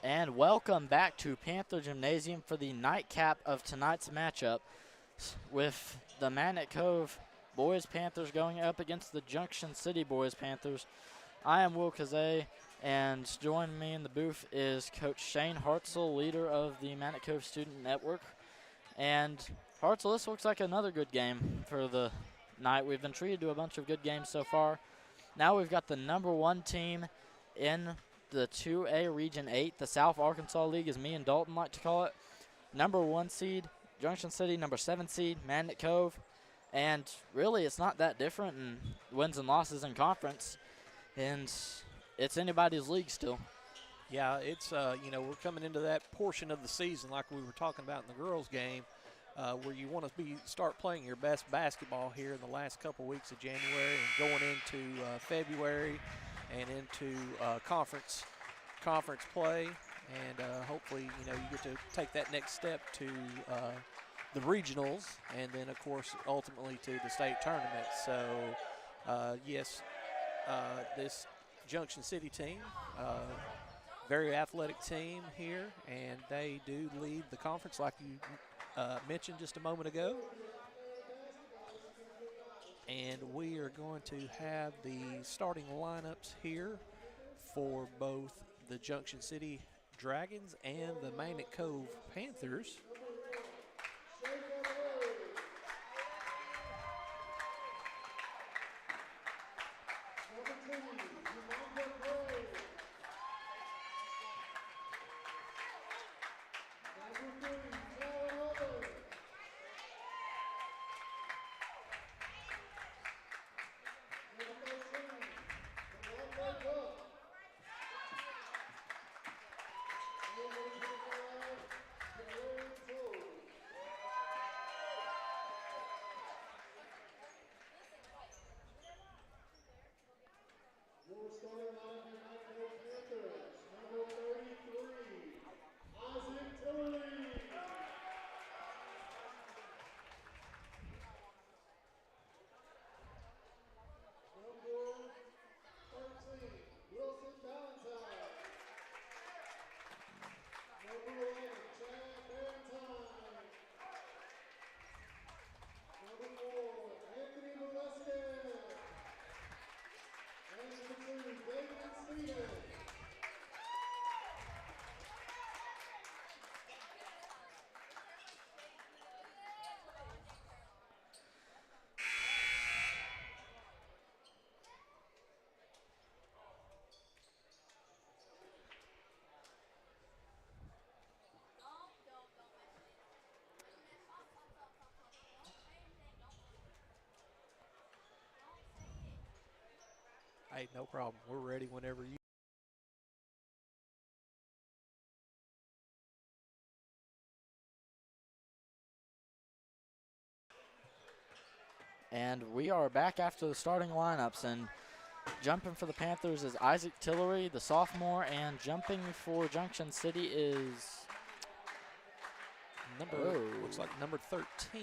And welcome back to Panther Gymnasium for the nightcap of tonight's matchup with the Magnet Cove Boys Panthers going up against the Junction City Boys Panthers. I am Will Kazay, and joining me in the booth is Coach Shane Hartzell, leader of the Magnet Cove Student Network. And Hartzell, this looks like another good game for the night. We've been treated to a bunch of good games so far. Now we've got the number one team in the 2A Region 8, the South Arkansas League, as me and Dalton like to call it. Number one seed, Junction City. Number 7 seed, Magnet Cove. And really, it's not that different in wins and losses in conference. And it's anybody's league still. Yeah, it's, we're coming into that portion of the season like we were talking about in the girls' game where you want to start playing your best basketball here in the last couple weeks of January and going into February and into conference play. And hopefully, you get to take that next step to the regionals and then, of course, ultimately to the state tournament. So, yes, this Junction City team, very athletic team here, and they do lead the conference like you mentioned just a moment ago. And we are going to have the starting lineups here for both the Junction City Dragons and the Magnet Cove Panthers. Hey, no problem. We're ready whenever you. And we are back after the starting lineups. And jumping for the Panthers is Isaac Tillery, the sophomore, and jumping for Junction City is looks like number 13.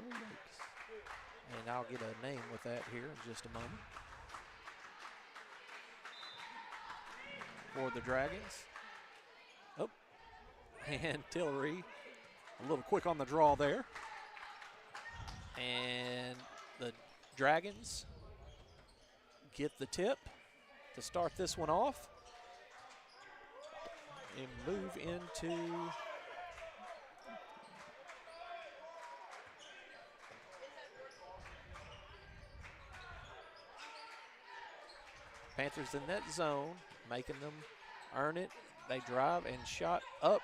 And I'll get a name with that here in just a moment. For the Dragons. Oh, and Tillery a little quick on the draw there. And the Dragons get the tip to start this one off and move into Panthers in that zone, making them earn it. They drive and shot up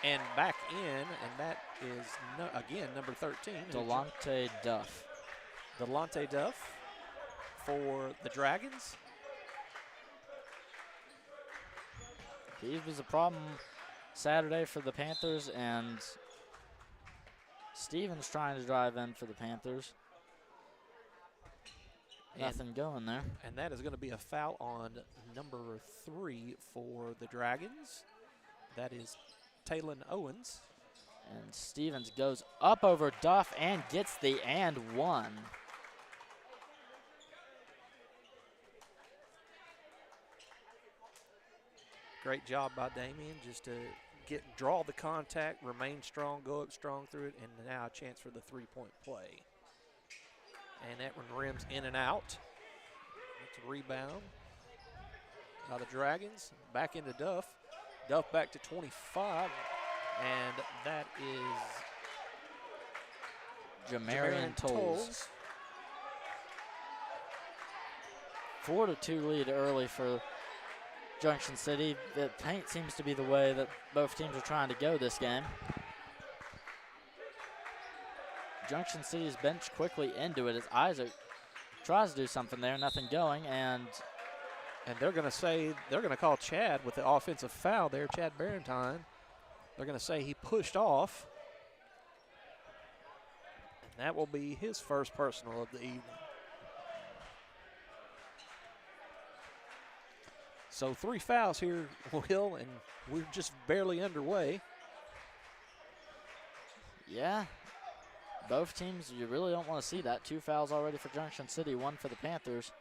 and back in, and that is, again, number 13. Delonte Duff. Delonte Duff for the Dragons. He was a problem Saturday for the Panthers, and Stevens trying to drive in for the Panthers. Nothing going there. And that is going to be a foul on number 3 for the Dragons. That is Taylon Owens. And Stevens goes up over Duff and gets the and one. Great job by Damien just to draw the contact, remain strong, go up strong through it, and now a chance for the three-point play. And that one rims in and out. It's a rebound by the Dragons. Back into Duff. Duff back to 25, and that is Jamarian Tolles. 4-2 lead early for Junction City. The paint seems to be the way that both teams are trying to go this game. Junction City's bench quickly into it as Isaac tries to do something there, nothing going, and they're going to call Chad with the offensive foul there, Chad Barentine. They're going to say he pushed off. And that will be his first personal of the evening. So 3 fouls here, Will, and we're just barely underway. Yeah, both teams, you really don't want to see that. 2 fouls already for Junction City, 1 for the Panthers.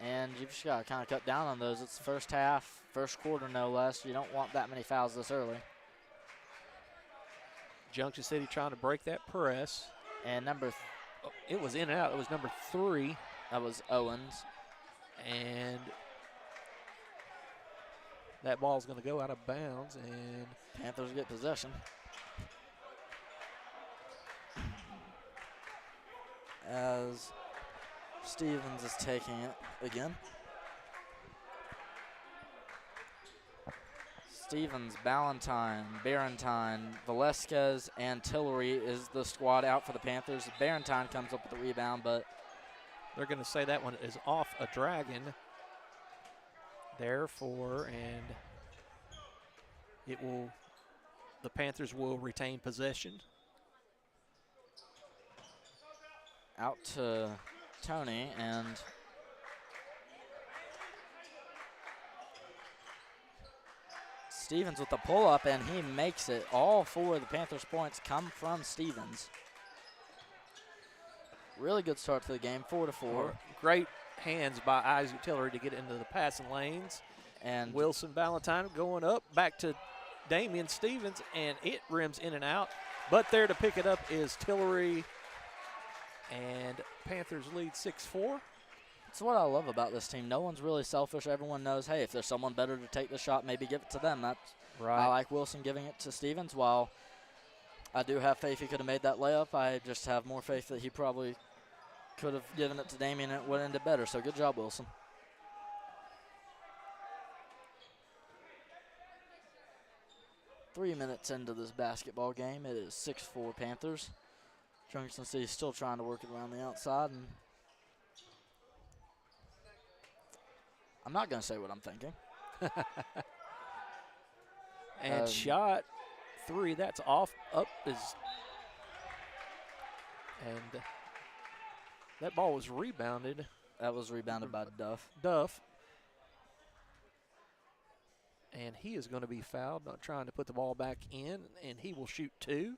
And you've just got to kind of cut down on those. It's the first half, first quarter no less. You don't want that many fouls this early. Junction City trying to break that press. And it was in and out. It was number 3. That was Owens. And that ball's going to go out of bounds, and Panthers get possession. As Stevens is taking it again. Stevens, Ballantyne, Barentine, Velasquez, and Tillery is the squad out for the Panthers. Barentine comes up with the rebound, but they're going to say that one is off a Dragon. Therefore, and the Panthers will retain possession. Out to Tony, and Stevens with the pull-up, and he makes it. All 4 of the Panthers' points come from Stevens. Really good start to the game, 4-4. Great hands by Isaac Tillery to get into the passing lanes. And Wilson Valentine going up, back to Damian Stevens, and it rims in and out. But there to pick it up is Tillery, and Panthers lead 6-4. That's what I love about this team. No one's really selfish. Everyone knows, hey, if there's someone better to take the shot, maybe give it to them. That's right. I like Wilson giving it to Stevens. While I do have faith he could have made that layup, I just have more faith that he probably could have given it to Damien and it would have ended better. So good job, Wilson. Three minutes into this basketball game, it is 6-4 Panthers. Junction City still trying to work it around the outside, and I'm not going to say what I'm thinking. And shot 3, that's off, up is, and that ball was rebounded. That was rebounded by Duff. And he is going to be fouled, not trying to put the ball back in, and he will shoot 2.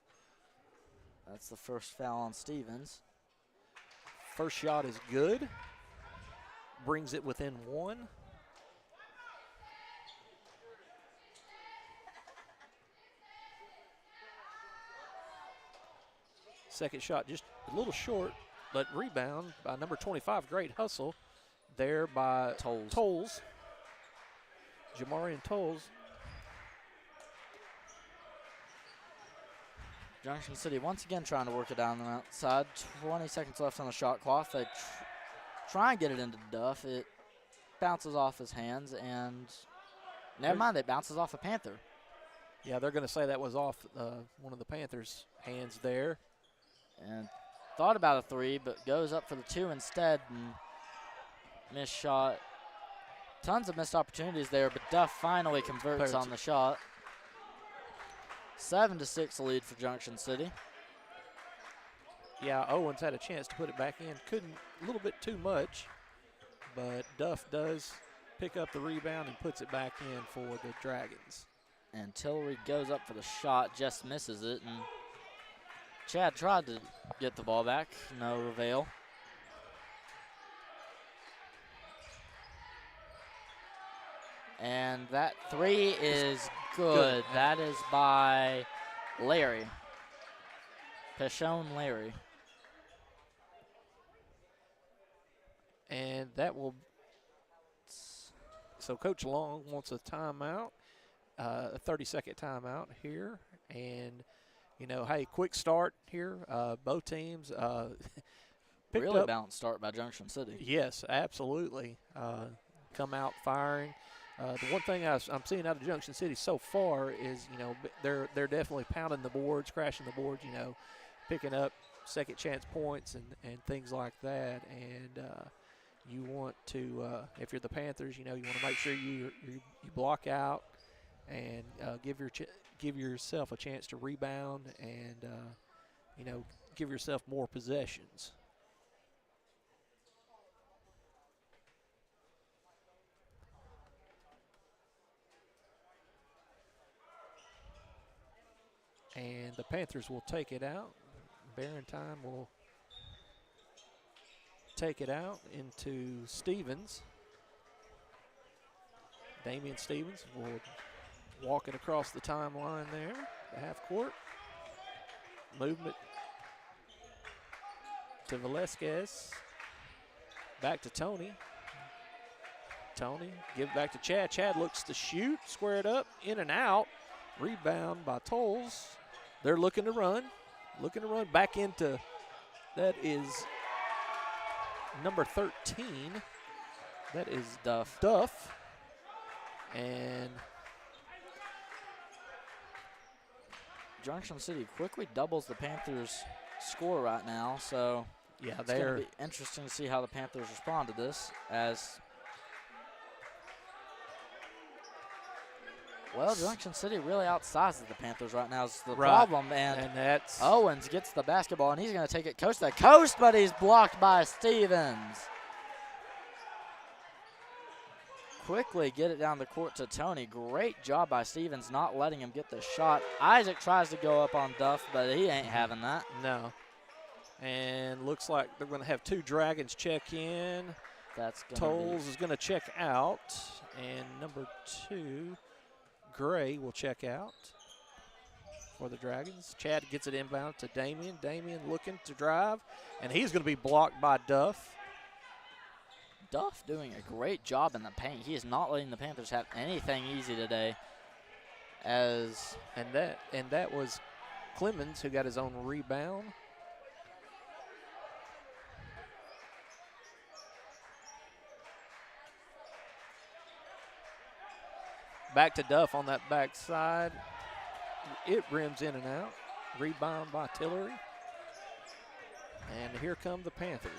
That's the first foul on Stevens. First shot is good. Brings it within 1. Second shot just a little short, but rebound by number 25. Great hustle there by Tolles. Jamarian Tolles. Junction City once again trying to work it down the outside. 20 seconds left on the shot clock. They try and get it into Duff. It bounces off his hands, and never mind, it bounces off a Panther. Yeah, they're going to say that was off one of the Panthers' hands there. And thought about a 3, but goes up for the 2 instead, and missed shot. Tons of missed opportunities there, but Duff finally converts on the shot. 7-6 lead for Junction City. Yeah, Owens had a chance to put it back in. Couldn't, a little bit too much, but Duff does pick up the rebound and puts it back in for the Dragons. And Tillery goes up for the shot, just misses it, and Chad tried to get the ball back, no avail. And that three is good. That is by Larry. Peshone Larry. And that will. So Coach Long wants a timeout, a 30-second timeout here. And, you know, hey, quick start here. Both teams picked really up. balanced start by Junction City. Yes, absolutely. Come out firing. The one thing I'm seeing out of Junction City so far is, you know, they're definitely pounding the boards, crashing the boards, you know, picking up second chance points and things like that. And you want to, if you're the Panthers, you know, you want to make sure you block out and give yourself a chance to rebound and, you know, give yourself more possessions. And the Panthers will take it out. Barrentine will take it out into Stevens. Damian Stevens will walk it across the timeline there, the half court. Movement to Velasquez. Back to Tony. Tony, give it back to Chad. Chad looks to shoot, square it up, in and out. Rebound by Tolles. They're looking to run back into, that is number 13. That is Duff. And Junction City quickly doubles the Panthers' score right now, so yeah, it's going to be interesting to see how the Panthers respond to this. As well, Junction City really outsizes the Panthers right now is the problem, and that's Owens gets the basketball, and he's going to take it coast to coast, but he's blocked by Stevens. Quickly get it down the court to Tony. Great job by Stevens not letting him get the shot. Isaac tries to go up on Duff, but he ain't having that. No. And looks like they're going to have two Dragons check in. That's Tolles is going to check out. And number 2, Gray, will check out for the Dragons. Chad gets it inbound to Damian. Damian looking to drive, and he's going to be blocked by Duff. Duff doing a great job in the paint. He is not letting the Panthers have anything easy today. And that was Clemens who got his own rebound. Back to Duff on that backside. It rims in and out. Rebound by Tillery. And here come the Panthers.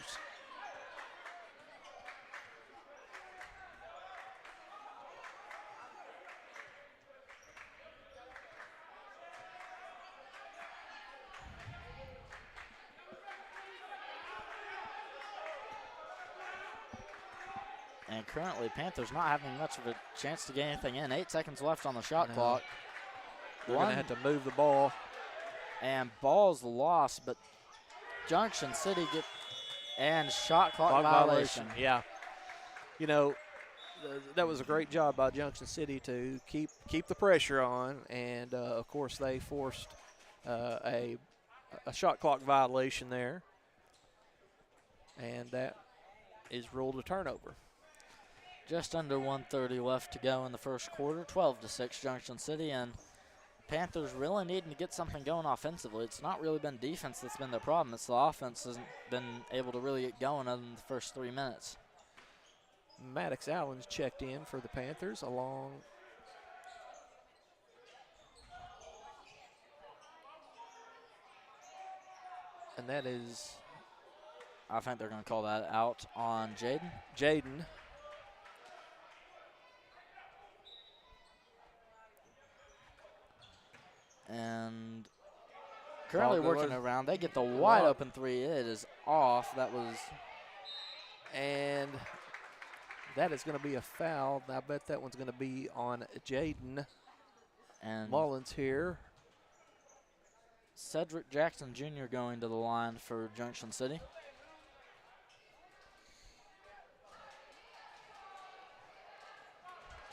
And currently, Panthers not having much of a chance to get anything in. 8 seconds left on the shot clock. They're going to have to move the ball. And ball's lost, but Junction City and shot clock violation. Yeah. You know, that was a great job by Junction City to keep the pressure on. And, of course, they forced a shot clock violation there. And that is ruled a turnover. Just under 1:30 left to go in the first quarter. 12-6 Junction City, and Panthers really needing to get something going offensively. It's not really been defense that's been their problem. It's the offense hasn't been able to really get going in the first 3 minutes. Maddox Allen's checked in for the Panthers along. And that is, I think they're going to call that out on Jaden. Jaden. And currently working around. They get the wide open three. It is off. That was. And that is going to be a foul. I bet that one's going to be on Jaden. And Mullins here. Cedric Jackson Jr. going to the line for Junction City.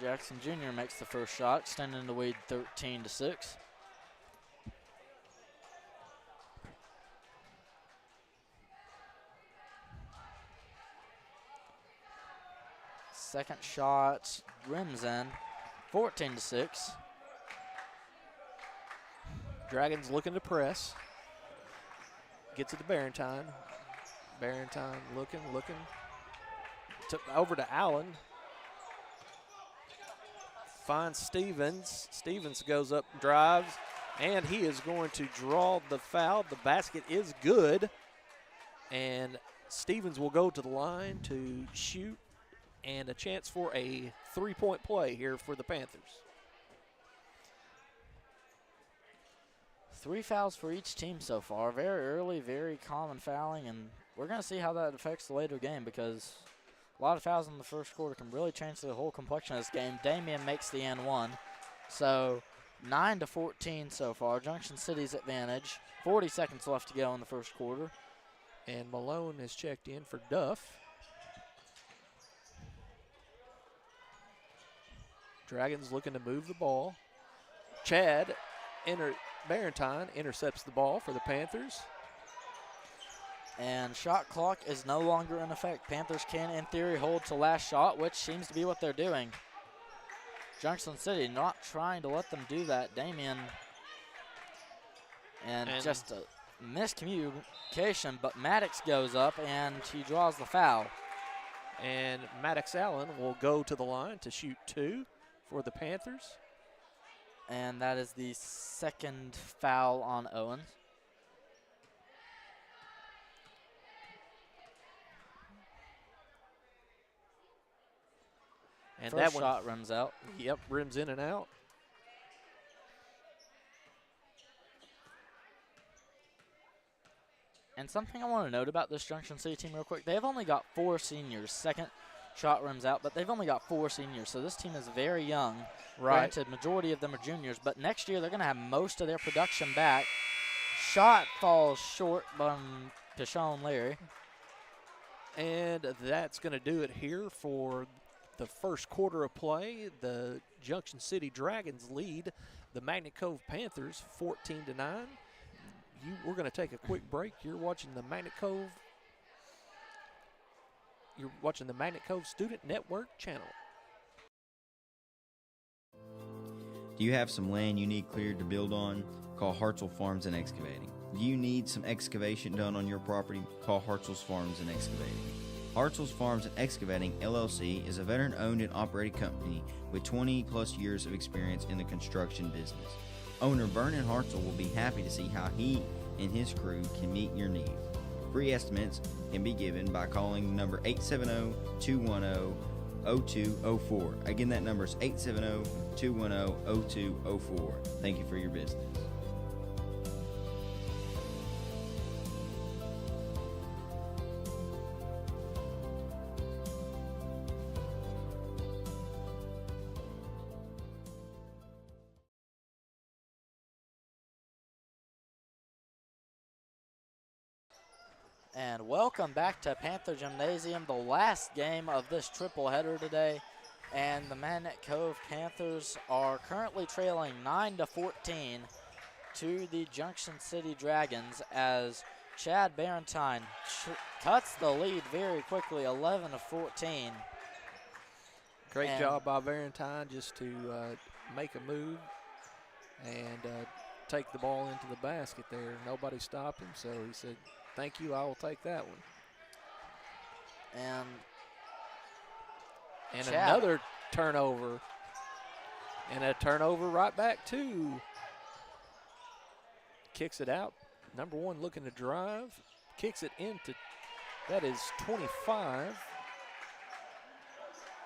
Jackson Jr. makes the first shot, extending the lead 13-6. Second shot rims in, 14-6. Dragons looking to press. Gets it to Barentine. Barentine looking. Over to Allen. Finds Stevens. Stevens goes up, drives, and he is going to draw the foul. The basket is good, and Stevens will go to the line to shoot, and a chance for a three-point play here for the Panthers. 3 fouls for each team so far. Very early, very common fouling, and we're going to see how that affects the later game because a lot of fouls in the first quarter can really change the whole complexion of this game. Damian makes the and one. So 9-14 so far. Junction City's advantage. 40 seconds left to go in the first quarter. And Malone has checked in for Duff. Dragons looking to move the ball. Chad Barentine intercepts the ball for the Panthers. And shot clock is no longer in effect. Panthers can, in theory, hold to last shot, which seems to be what they're doing. Junction City not trying to let them do that. Damian, and just a miscommunication, but Maddox goes up and he draws the foul. And Maddox Allen will go to the line to shoot 2 for the Panthers. And that is the second foul on Owens. And First that one, shot rims out. Yep, rims in and out. And something I want to note about this Junction City team real quick, they've only got 4 seniors. Second shot rims out, but they've only got 4 seniors, so this team is very young. Right. Granted, majority of them are juniors, but next year they're going to have most of their production back. Shot falls short on Deshaun Larry. And that's going to do it here for the first quarter of play. The Junction City Dragons lead the Magnet Cove Panthers 14-9. We're going to take a quick break. You're watching the Magnet Cove Student Network channel. Do you have some land you need cleared to build on? Call Hartzell Farms and Excavating. Do you need some excavation done on your property? Call Hartzell's Farms and Excavating. Hartzell's Farms and Excavating, LLC, is a veteran-owned and operated company with 20-plus years of experience in the construction business. Owner Vernon Hartzell will be happy to see how he and his crew can meet your needs. Free estimates can be given by calling number 870-210-0204. Again, that number is 870-210-0204. Thank you for your business. And welcome back to Panther Gymnasium, the last game of this triple header today. And the Magnet Cove Panthers are currently trailing 9-14 to the Junction City Dragons as Chad Barentine cuts the lead very quickly, 11-14. Great job by Barentine just to make a move and take the ball into the basket there. Nobody stopped him, so he said, "Thank you, I will take that one." And another turnover. And a turnover right back too. Kicks it out. Number 1 looking to drive. Kicks it into, that is 25.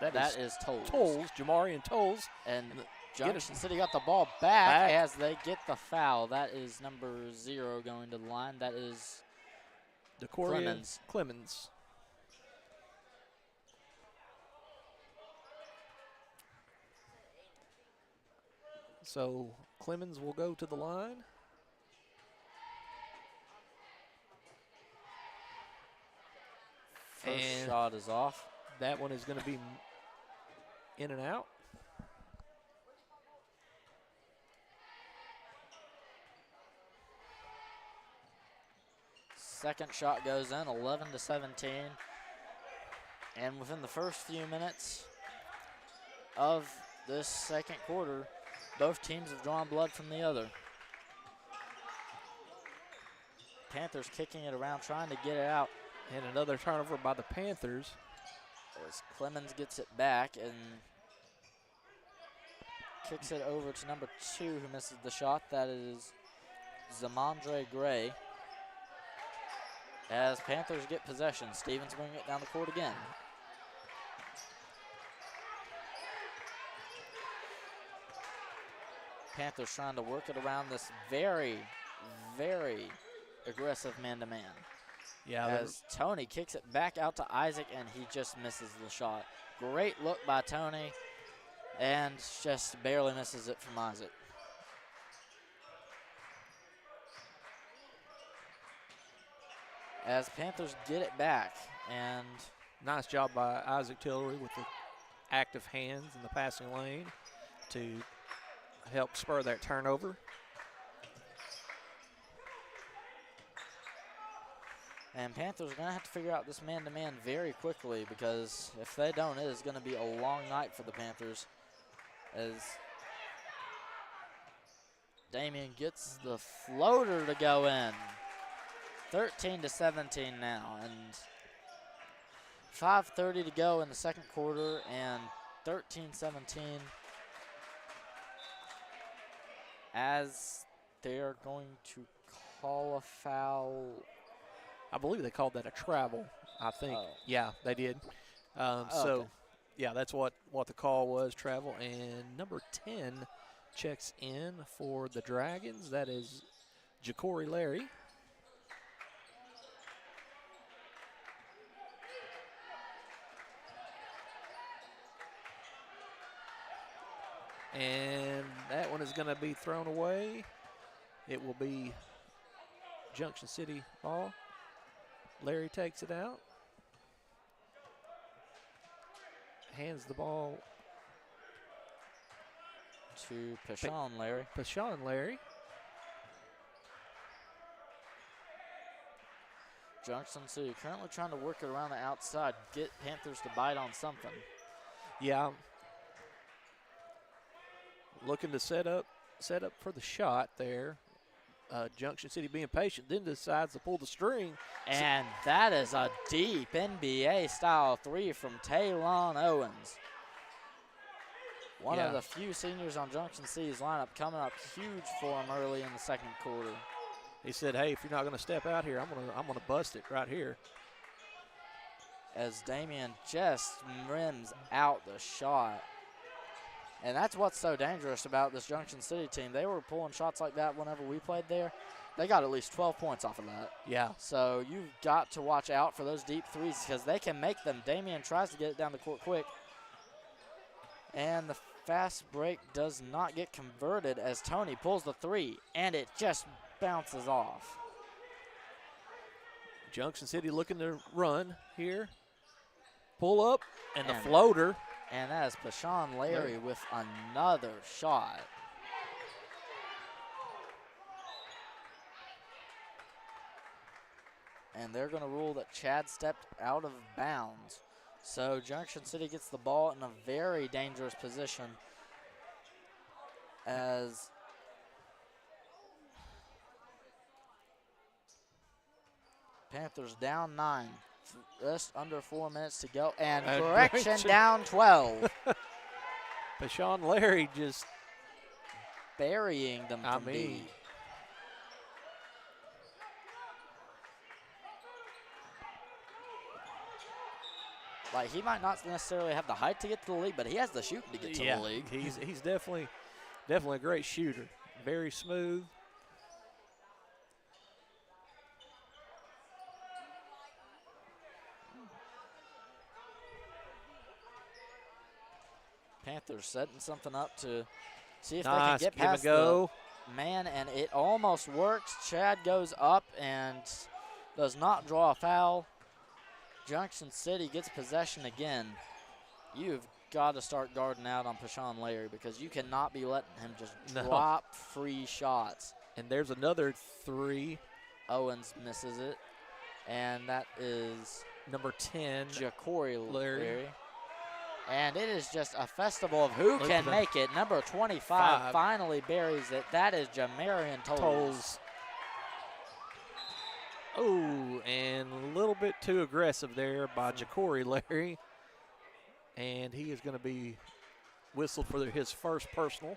That is Tolles. Jamarian Tolles. And Junction City got the ball back as they get the foul. That is number 0 going to the line. That is Clemens. So Clemens will go to the line. First shot is off. That one is going to be in and out. second shot goes in, 11-17. And within the first few minutes of this second quarter, both teams have drawn blood from the other. Panthers kicking it around, trying to get it out. And another turnover by the Panthers. As Clemens gets it back and kicks it over to number 2 who misses the shot. That is Zamondre Gray. As Panthers get possession, Stevens bringing it down the court again. Panthers trying to work it around this very, very aggressive man-to-man. Yeah, as Tony kicks it back out to Isaac, and he just misses the shot. Great look by Tony, and just barely misses it from Isaac. As Panthers get it back, and nice job by Isaac Tillery with the active hands in the passing lane to help spur that turnover. And Panthers are going to have to figure out this man-to-man very quickly, because if they don't, it is going to be a long night for the Panthers. As Damian gets the floater to go in. 13-17 now, and 5:30 to go in the second quarter, and 13-17 as they're going to call a foul. I believe they called that a travel, I think. Oh. Yeah, they did. So, okay. yeah, that's what the call was, travel. And number 10 checks in for the Dragons. That is Ja'Cory Larry. And that one is going to be thrown away. It will be Junction City ball. Larry takes it out. Hands the ball to Pashawn Larry. Pashawn Larry. Junction City currently trying to work it around the outside, get Panthers to bite on something. Yeah. Looking to set up for the shot there. Junction City being patient, then decides to pull the string. And that is a deep NBA-style three from Taylon Owens. One of the few seniors on Junction City's lineup coming up huge for him early in the second quarter. He said, "Hey, if you're not going to step out here, I'm gonna bust it right here." As Damian just rims out the shot. And that's what's so dangerous about this Junction City team. They were pulling shots like that whenever we played there. They got at least 12 points off of that. Yeah. So you've got to watch out for those deep threes because they can make them. Damian tries to get it down the court quick. And the fast break does not get converted as Tony pulls the three, and it just bounces off. Junction City looking to run here. Pull up, and the floater. And that is Pashawn Larry with another shot. And they're going to rule that Chad stepped out of bounds. So Junction City gets the ball in a very dangerous position as Panthers down 9. Just under 4 minutes to go. And correction, down 12. Pashawn Larry just burying them from deep. Like, he might not necessarily have the height to get to the league, but he has the shooting to get to the league. He's definitely a great shooter. Very smooth. Panthers setting something up to see if they can get past the man, and it almost works. Chad goes up and does not draw a foul. Junction City gets possession again. You've got to start guarding out on Pashawn Larry because you cannot be letting him just drop free shots. And there's another three. Owens misses it. And that is Number 10. Ja'Cory Larry. Leary. And it is just a festival of who Look can at the make it. Number 25 5. finally buries it. That is Jamarian Tolles. Oh, and a little bit too aggressive there by Ja'Cory Larry. And he is going to be whistled for his first personal.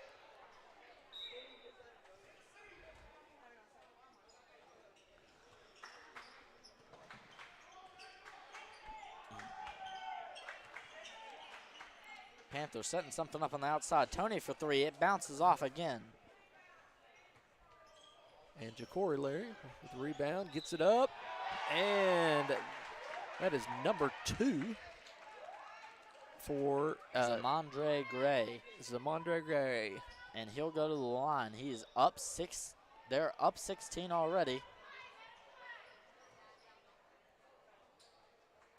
Panthers setting something up on the outside. Tony for 3. It bounces off again. And Ja'Cory Larry with the rebound, gets it up. And that is number 2 for Zamondre Gray. Zamondre Gray. And he'll go to the line. He is up 6. They're up 16 already.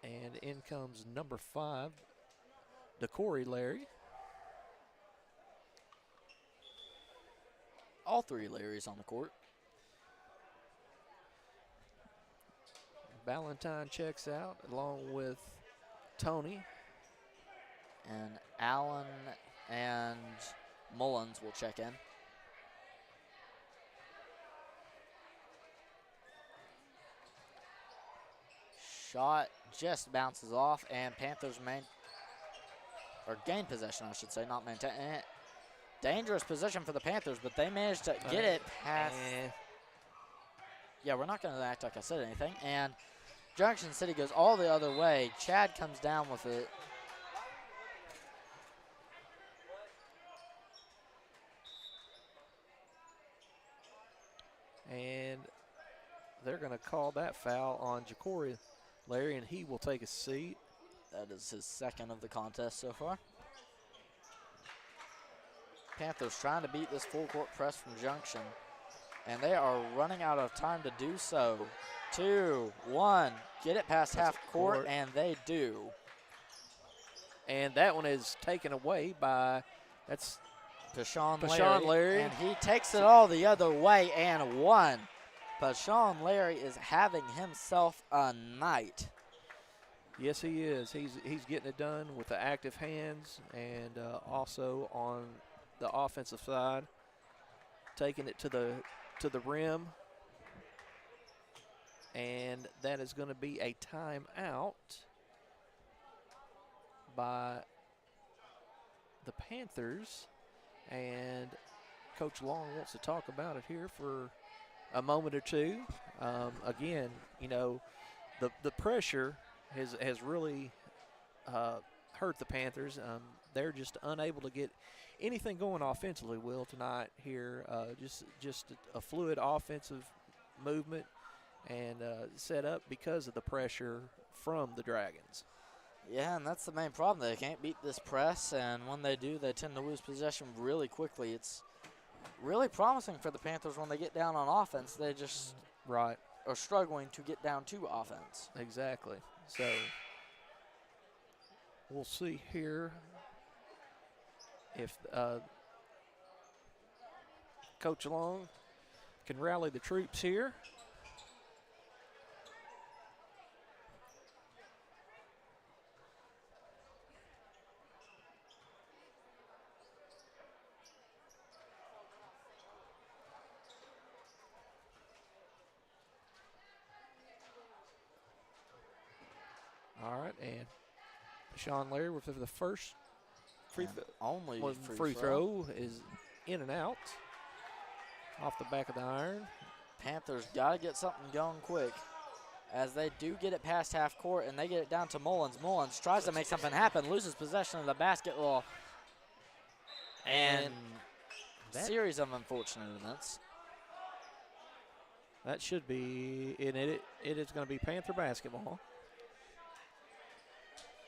And in comes number 5, Ja'Cory Larry. All 3 Larrys on the court. Valentine checks out along with Tony. And Allen and Mullins will check in. Shot just bounces off, and Panthers gain possession, I should say, not maintain. Dangerous position for the Panthers, but they managed to get it past. Yeah, we're not going to act like I said anything. And Junction City goes all the other way. Chad comes down with it. And they're going to call that foul on Ja'Cory Larry, and he will take a seat. That is his second of the contest so far. Panthers trying to beat this full court press from Junction, and they are running out of time to do so. 2, 1, get it past half court, and they do. And that one is taken away by, that's Pashawn Larry. And he takes it all the other way and one. Pashawn Larry is having himself a night. Yes, he is. He's getting it done with the active hands, and also on the offensive side, taking it to the rim. And that is going to be a timeout by the Panthers. And Coach Long wants to talk about it here for a moment or two. Again, you know, the pressure has really hurt the Panthers. They're just unable to get anything going offensively, Will, tonight here. Just a fluid offensive movement and set up because of the pressure from the Dragons. Yeah, and that's the main problem. They can't beat this press, and when they do, they tend to lose possession really quickly. It's really promising for the Panthers when they get down on offense. They just are struggling to get down to offense. Exactly. So we'll see here if Coach Long can rally the troops here. All right, and Sean Larry with the first free throw is in and out off the back of the iron. Panthers got to get something going quick as they do get it past half court, and they get it down to Mullins. Mullins tries to make something happen, loses possession of the basketball, and series of unfortunate events. That should be, and it is going to be Panther basketball.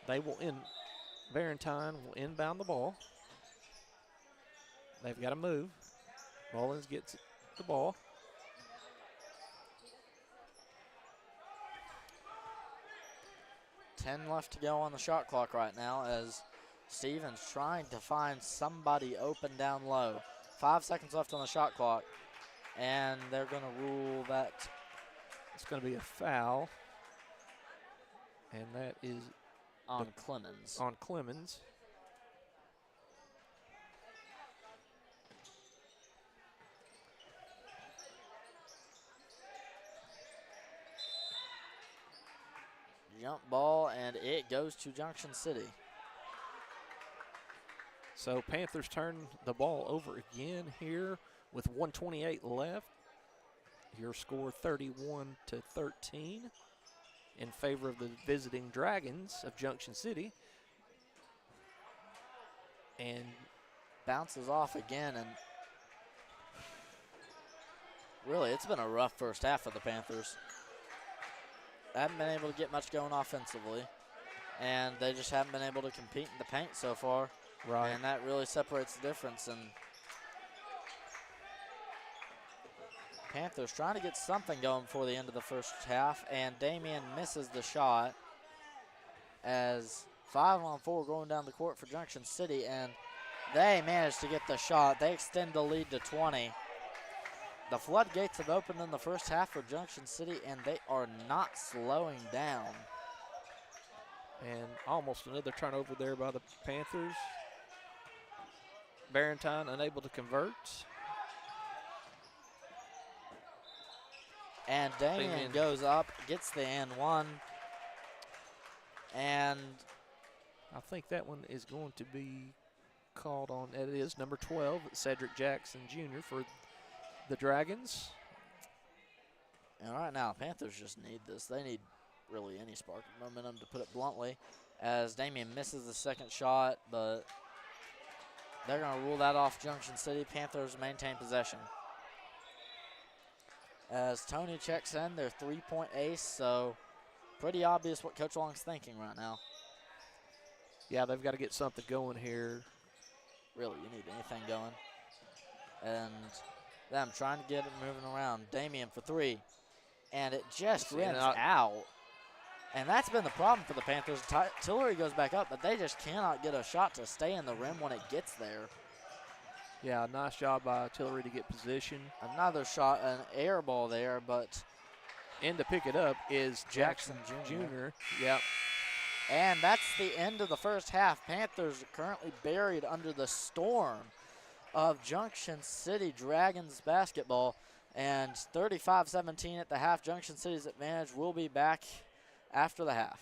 They will Valentine will inbound the ball. They've got to move. Mullins gets the ball. $10 left to go on the shot clock right now as Stevens trying to find somebody open down low. 5 seconds left on the shot clock, and they're going to rule that it's going to be a foul. And that is on Clemens. on Clemens. Jump ball, and it goes to Junction City. So Panthers turn the ball over again here with 1:28 left. Your score 31-13 in favor of the visiting Dragons of Junction City. And bounces off again, and really it's been a rough first half for the Panthers. Haven't been able to get much going offensively, and they just haven't been able to compete in the paint so far. Right. And that really separates the difference. And Panthers trying to get something going before the end of the first half, and Damian misses the shot as 5-on-4 going down the court for Junction City, and they managed to get the shot. They extend the lead to 20. The floodgates have opened in the first half for Junction City, and they are not slowing down. And almost another turnover there by the Panthers. Barentine unable to convert. And Damian goes up, gets the and one. And I think that one is going to be called on. It is number 12, Cedric Jackson Jr. for the Dragons. And right now, Panthers just need this. They need really any spark of momentum, to put it bluntly, as Damian misses the second shot, but they're going to rule that off Junction City. Panthers maintain possession. As Tony checks in, their three-point ace, so pretty obvious what Coach Long's thinking right now. Yeah, they've got to get something going here. Really, you need anything going. And them trying to get it moving around. Damian for three, and it just rims out. And that's been the problem for the Panthers. Tillery goes back up, but they just cannot get a shot to stay in the rim when it gets there. Yeah, nice job by Tillery to get position. Another shot, an air ball there, but in to pick it up is Jackson Jr. Yep. And that's the end of the first half. Panthers are currently buried under the storm of Junction City Dragons basketball. And 35-17 at the half. Junction City's advantage. Will be back after the half.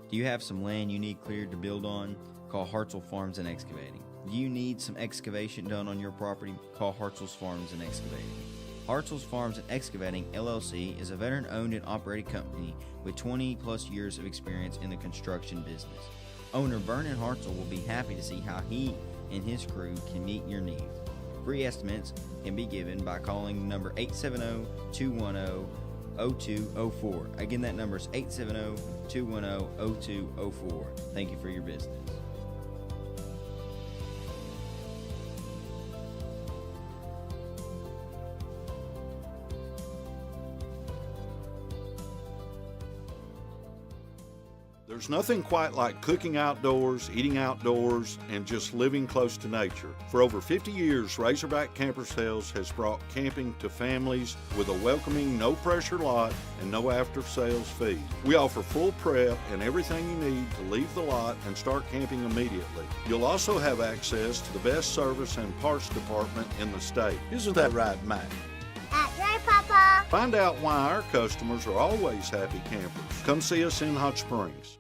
Do you have some land you need cleared to build on? Call Hartzell Farms and Excavating. Do you need some excavation done on your property? Call Hartzell's Farms and Excavating. Hartzell's Farms and Excavating, LLC, is a veteran-owned and operated company with 20-plus years of experience in the construction business. Owner Vernon Hartzell will be happy to see how he and his crew can meet your needs. Free estimates can be given by calling number 870-210-0204. Again, that number is 870-210-0204. Thank you for your business. There's nothing quite like cooking outdoors, eating outdoors, and just living close to nature. For over 50 years, Razorback Camper Sales has brought camping to families with a welcoming, no-pressure lot and no after-sales fee. We offer full prep and everything you need to leave the lot and start camping immediately. You'll also have access to the best service and parts department in the state. Isn't that right, Matt? That's right, Papa. Find out why our customers are always happy campers. Come see us in Hot Springs.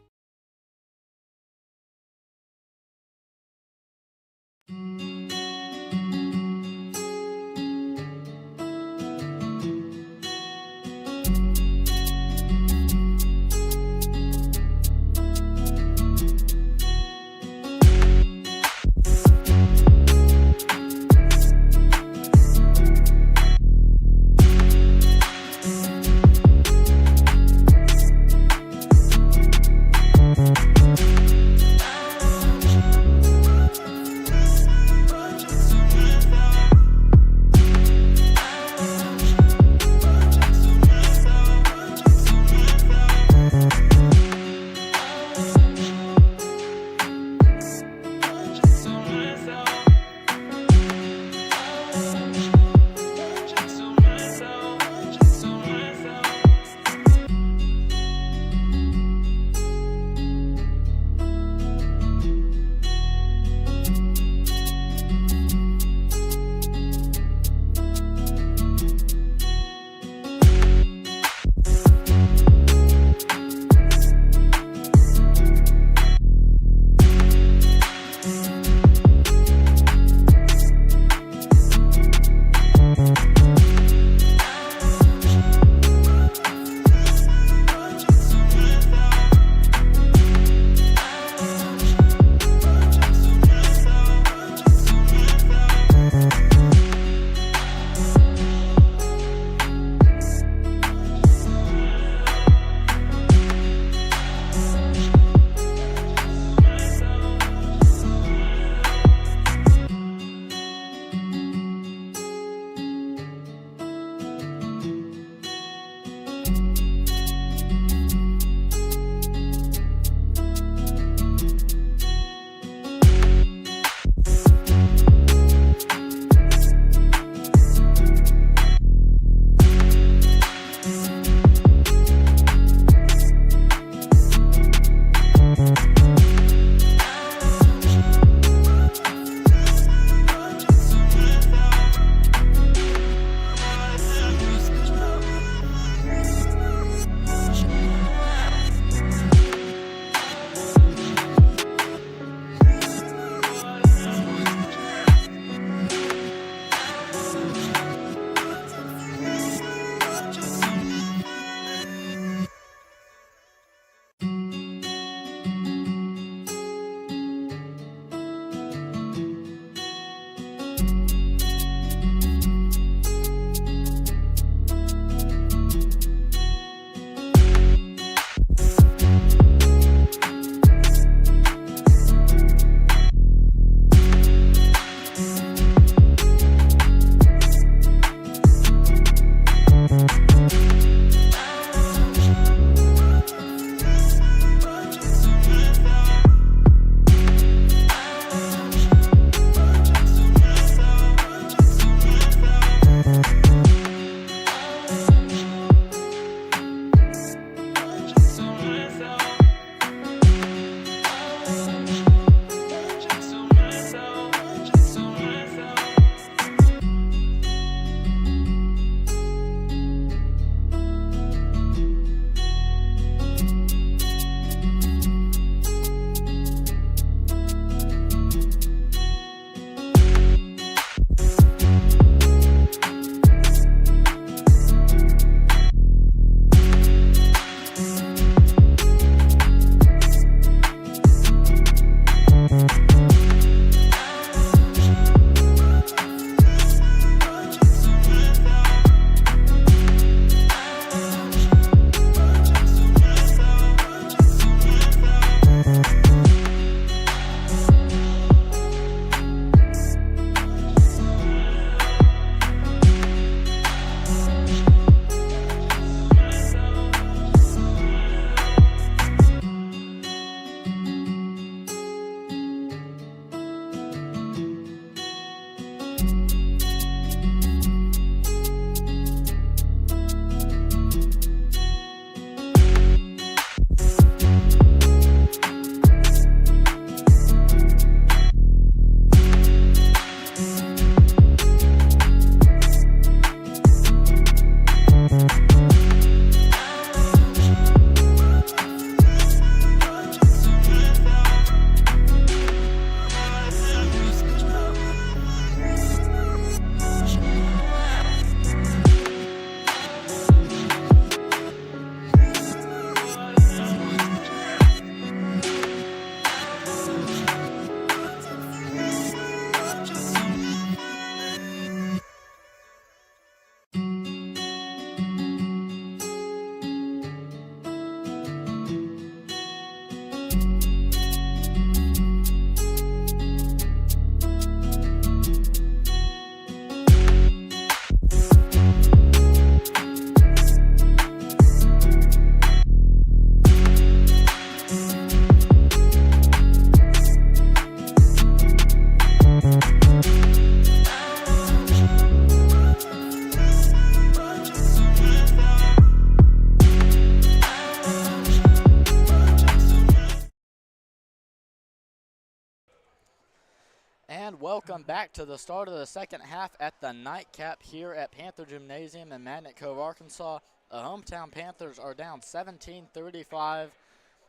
And welcome back to the start of the second half at the nightcap here at Panther Gymnasium in Magnet Cove, Arkansas. The hometown Panthers are down 17-35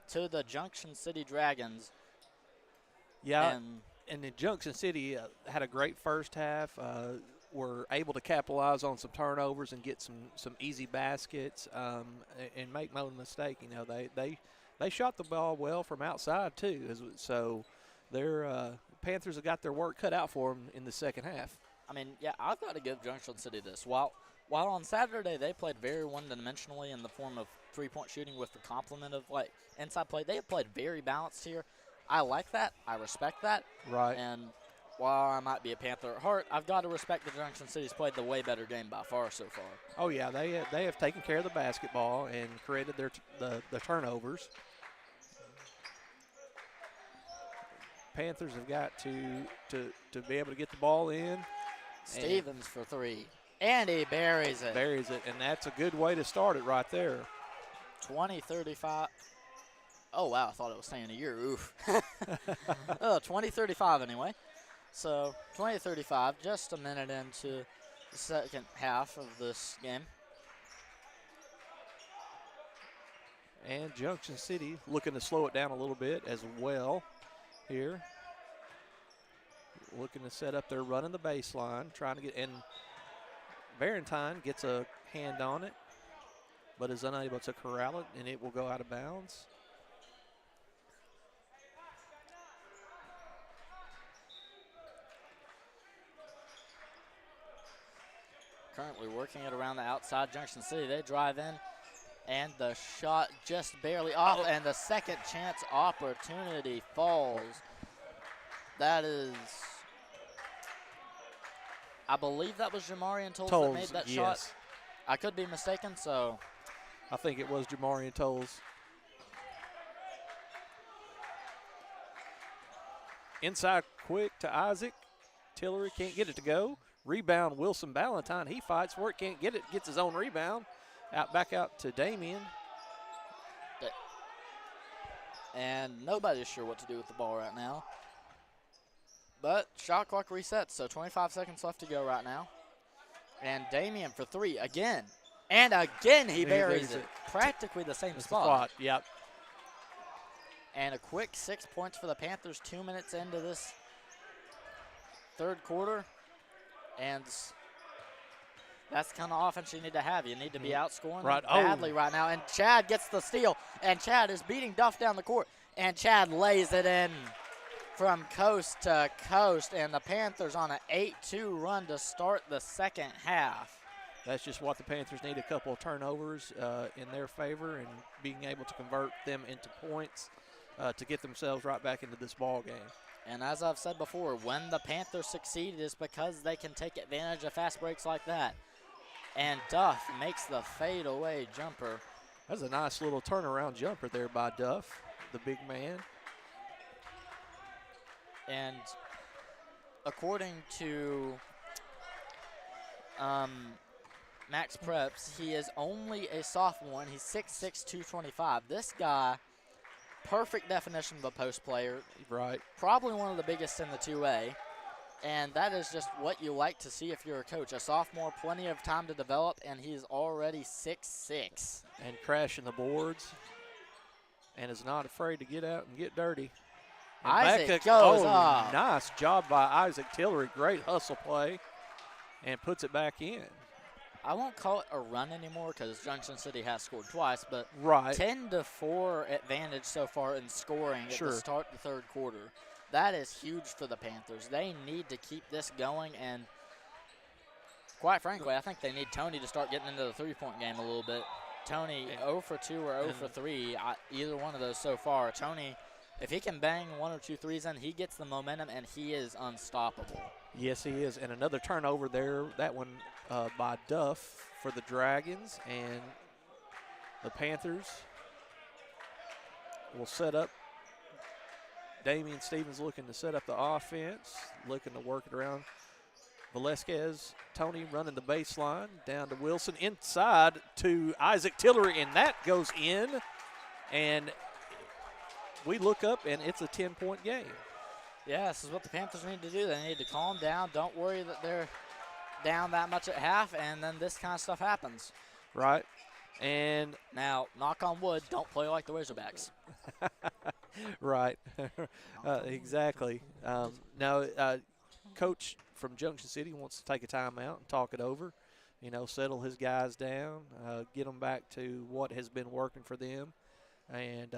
to the Junction City Dragons. Yeah, and the Junction City had a great first half. Were able to capitalize on some turnovers and get some easy baskets and make no mistake. You know, they shot the ball well from outside too. So their Panthers have got their work cut out for them in the second half. I mean, yeah, I've got to give Junction City this. While on Saturday they played very one-dimensionally in the form of three-point shooting with the complement of like inside play, they have played very balanced here. I like that. I respect that. Right. And while I might be a Panther at heart, I've got to respect that Junction City's played the way better game by far so far. Oh yeah, they have taken care of the basketball and created the turnovers. Panthers have got to be able to get the ball in. Stevens for three, and he buries it. And that's a good way to start it right there. 20-35. Oh, wow, I thought it was saying a year. Oof. 20-35 anyway. So 20-35, just a minute into the second half of this game. And Junction City looking to slow it down a little bit as well here. Looking to set up their run in the baseline, trying to get in. Valentine gets a hand on it, but is unable to corral it, and it will go out of bounds. Currently working it around the outside. Junction City, they drive in, and the shot just barely off, and the second chance opportunity falls. That is, I believe that was Jamarian Tolles that made that shot. I could be mistaken, so. I think it was Jamarian Tolles. Inside quick to Isaac. Tillery can't get it to go. Rebound, Wilson Ballantyne. He fights for it, can't get it, gets his own rebound. Back out to Damien. And nobody's sure what to do with the ball right now. But shot clock resets, so 25 seconds left to go right now. And Damien for three again. And again he buries it. Practically the same spot. Yep. And a quick 6 points for the Panthers 2 minutes into this third quarter. And that's the kind of offense you need to have. You need to be outscoring badly right now. And Chad gets the steal. And Chad is beating Duff down the court. And Chad lays it in from coast to coast. And the Panthers on an 8-2 run to start the second half. That's just what the Panthers need, a couple of turnovers in their favor and being able to convert them into points to get themselves right back into this ball game. And as I've said before, when the Panthers succeed, it is because they can take advantage of fast breaks like that. And Duff makes the fadeaway jumper. That's a nice little turnaround jumper there by Duff, the big man. And according to Max Preps, he is only a sophomore, and he's 6'6", 225. This guy, perfect definition of a post player. Right. Probably one of the biggest in the 2A. And that is just what you like to see if you're a coach. A sophomore, plenty of time to develop, and he's already 6'6". And crashing the boards. And is not afraid to get out and get dirty. And Isaac goes up. Nice job by Isaac Tillery. Great hustle play. And puts it back in. I won't call it a run anymore because Junction City has scored twice, but right. 10-4 advantage so far in scoring at the start of the third quarter. That is huge for the Panthers. They need to keep this going, and quite frankly, I think they need Tony to start getting into the three-point game a little bit. Tony, 0 for 2 or 0 for 3, either one of those so far. Tony, if he can bang 1 or 2 threes in, he gets the momentum, and he is unstoppable. Yes, he is. And another turnover there, that one by Duff for the Dragons. And the Panthers will set up. Damian Stevens looking to set up the offense, looking to work it around. Velasquez, Tony running the baseline, down to Wilson, inside to Isaac Tillery, and that goes in. And we look up, and it's a 10-point game. Yeah, this is what the Panthers need to do. They need to calm down. Don't worry that they're down that much at half, and then this kind of stuff happens. Right. And now, knock on wood, don't play like the Razorbacks. right. Exactly. Now, Coach from Junction City wants to take a timeout and talk it over, settle his guys down, get them back to what has been working for them. And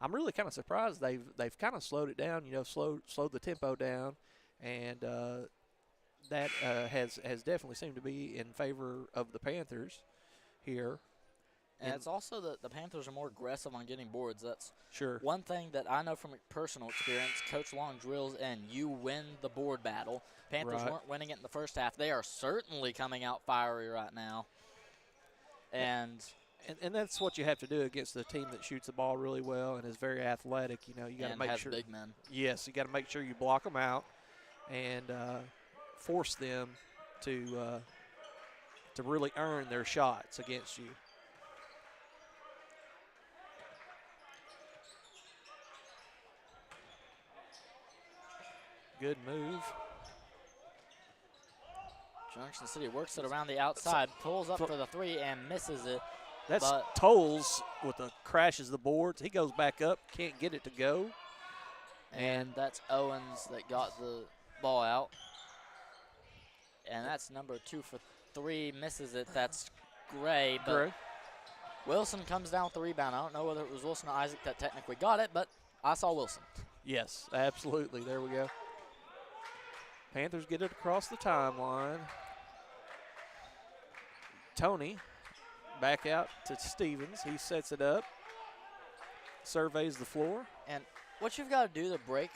I'm really kind of surprised they've kind of slowed it down, slowed the tempo down, and that has definitely seemed to be in favor of the Panthers here. And it's also that the Panthers are more aggressive on getting boards. That's sure one thing that I know from personal experience. Coach Long drills and you win the board battle. Panthers weren't winning it in the first half. They are certainly coming out fiery right now. And that's what you have to do against a team that shoots the ball really well and is very athletic. You got to make sure. Big men. Yes, you got to make sure you block them out and force them to really earn their shots against you. Good move. Junction City works it around the outside, pulls up for the three, and misses it. That's Tolles with the crashes the boards. He goes back up, can't get it to go. And that's Owens that got the ball out. And that's number 2 for 3, misses it. That's Gray. But Wilson comes down with the rebound. I don't know whether it was Wilson or Isaac that technically got it, but I saw Wilson. Yes, absolutely. There we go. Panthers get it across the timeline. Tony back out to Stevens. He sets it up, surveys the floor. And what you've got to do to break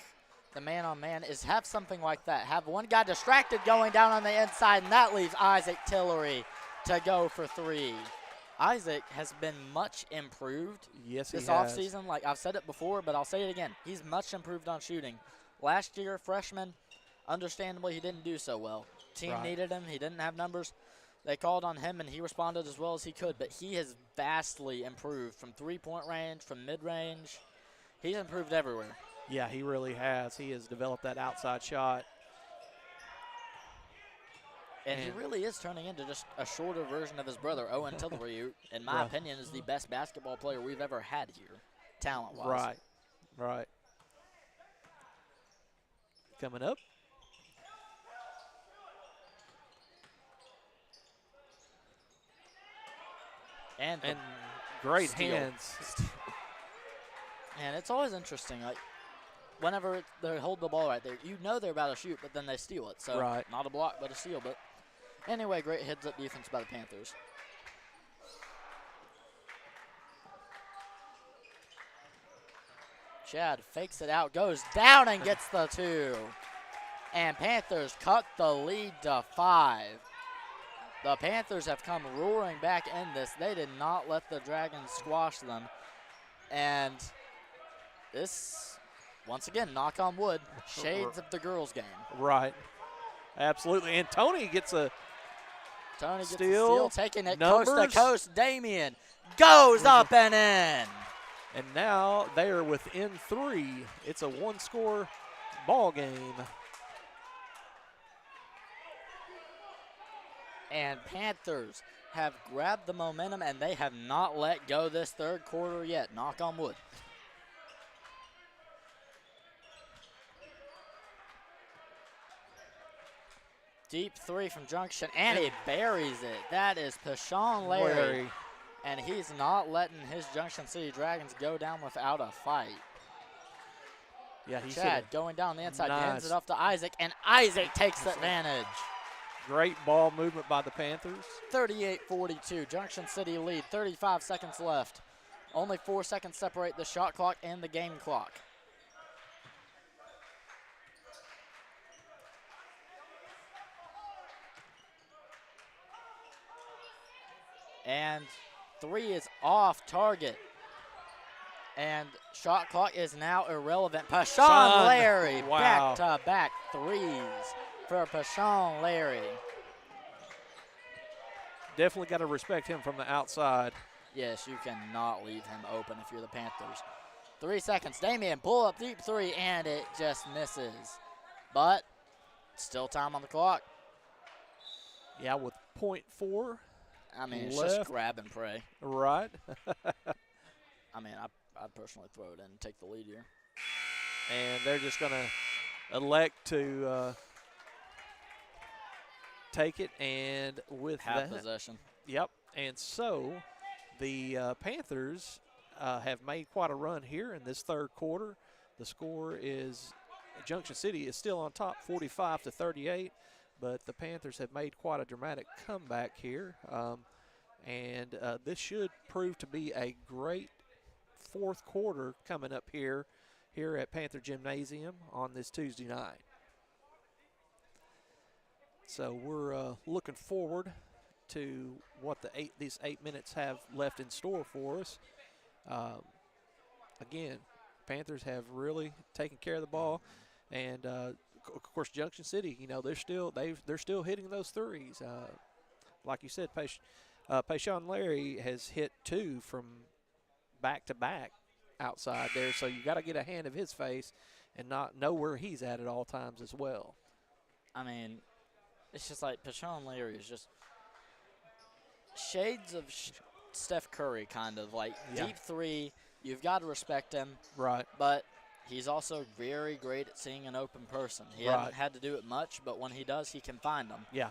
the man-on-man is have something like that. Have one guy distracted going down on the inside, and that leaves Isaac Tillery to go for 3. Isaac has been much improved this offseason. Like I've said it before, but I'll say it again. He's much improved on shooting. Last year, freshman, understandably, he didn't do so well. Team needed him. He didn't have numbers. They called on him, and he responded as well as he could. But he has vastly improved from three-point range, from mid-range. He's improved everywhere. Yeah, he really has. He has developed that outside shot. And he really is turning into just a shorter version of his brother, Owen Tillery, who, in my opinion, is the best basketball player we've ever had here, talent-wise. Right. Coming up. And great steal. hands. And it's always interesting, like, whenever they hold the ball right there, you know they're about to shoot, but then they steal it. So not a block, but a steal. But anyway, great heads-up defense by the Panthers. Chad fakes it out, goes down and gets the 2. And Panthers cut the lead to 5. The Panthers have come roaring back in this. They did not let the Dragons squash them. And this, once again, knock on wood, shades of the girls' game. Right. Absolutely. And Tony gets a steal, taking it coast to coast. Damian goes up and in. And now they are within 3. It's a one-score ball game. And Panthers have grabbed the momentum, and they have not let go this third quarter yet. Knock on wood. Deep 3 from Junction, and he buries it. That is Pashon Larry. And he's not letting his Junction City Dragons go down without a fight. Yeah, he's Chad going down the inside, hands it off to Isaac, and Isaac takes advantage. Great ball movement by the Panthers. 38-42, Junction City lead, 35 seconds left. Only 4 seconds separate the shot clock and the game clock. And 3 is off target. And shot clock is now irrelevant. Pashon Larry, back-to-back threes for Pashon Larry. Definitely got to respect him from the outside. Yes, you cannot leave him open if you're the Panthers. 3 seconds. Damian, pull up deep three, and it just misses. But still time on the clock. Yeah, with .4. I mean, it's left. just grab and pray. Right. I mean, I'd personally throw it in and take the lead here. And they're just going to elect to take it, and with Half that, possession. Yep. And so the Panthers have made quite a run here in this third quarter. The score is Junction City is still on top, 45-38, but the Panthers have made quite a dramatic comeback here. And this should prove to be a great fourth quarter coming up here at Panther Gymnasium on this Tuesday night. So we're looking forward to what these 8 minutes have left in store for us. Again, Panthers have really taken care of the ball, and of course Junction City, you know, they're still hitting those threes. Like you said, Payshawn Larry has hit 2 from back to back outside there, so you got to get a hand of his face and not know where he's at all times as well. I mean, it's just like Payshawn Larry is just shades of Steph Curry, kind of like deep three. You've got to respect him, right? But he's also very great at seeing an open person. He hasn't had to do it much, but when he does, he can find them. Yeah.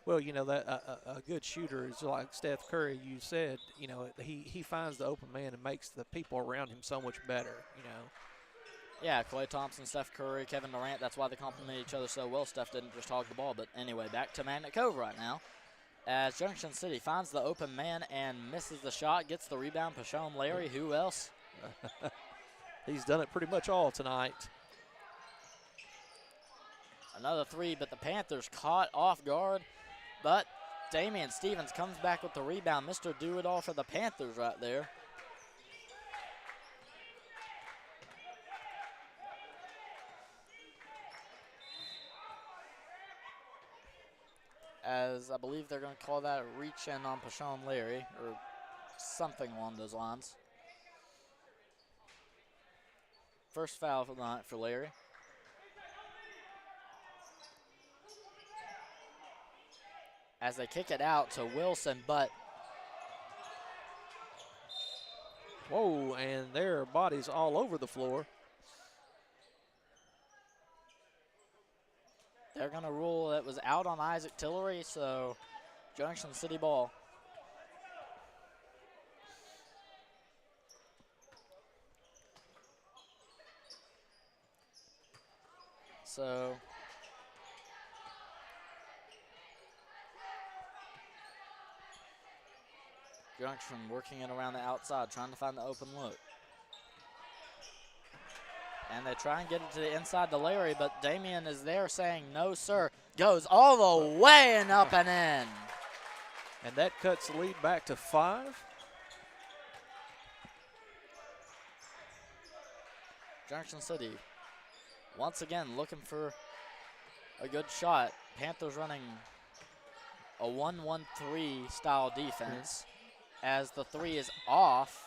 Well, you know, that a good shooter is like Steph Curry. You said, you know, he finds the open man and makes the people around him so much better. You know. Yeah, Klay Thompson, Steph Curry, Kevin Durant. That's why they complement each other so well. Steph didn't just hog the ball, but anyway, back to Magnet Cove right now. As Junction City finds the open man and misses the shot, gets the rebound. Payshawn Larry, who else? He's done it pretty much all tonight. Another three, but the Panthers caught off guard. But Damian Stevens comes back with the rebound. Mr. Do-It-All for the Panthers right there. As I believe they're going to call that a reach in on Payshawn Larry or something along those lines. First foul for the night for Larry. As they kick it out to Wilson, but whoa, and their bodies all over the floor. They're going to rule it was out on Isaac Tillery, so Junction City ball. So Junction working it around the outside, trying to find the open look. And they try and get it to the inside to Larry, but Damian is there saying, no, sir. Goes all the way and up and in. And that cuts the lead back to 5. Junction City, once again, looking for a good shot. Panthers running a 1-1-3 style defense. As the three is off.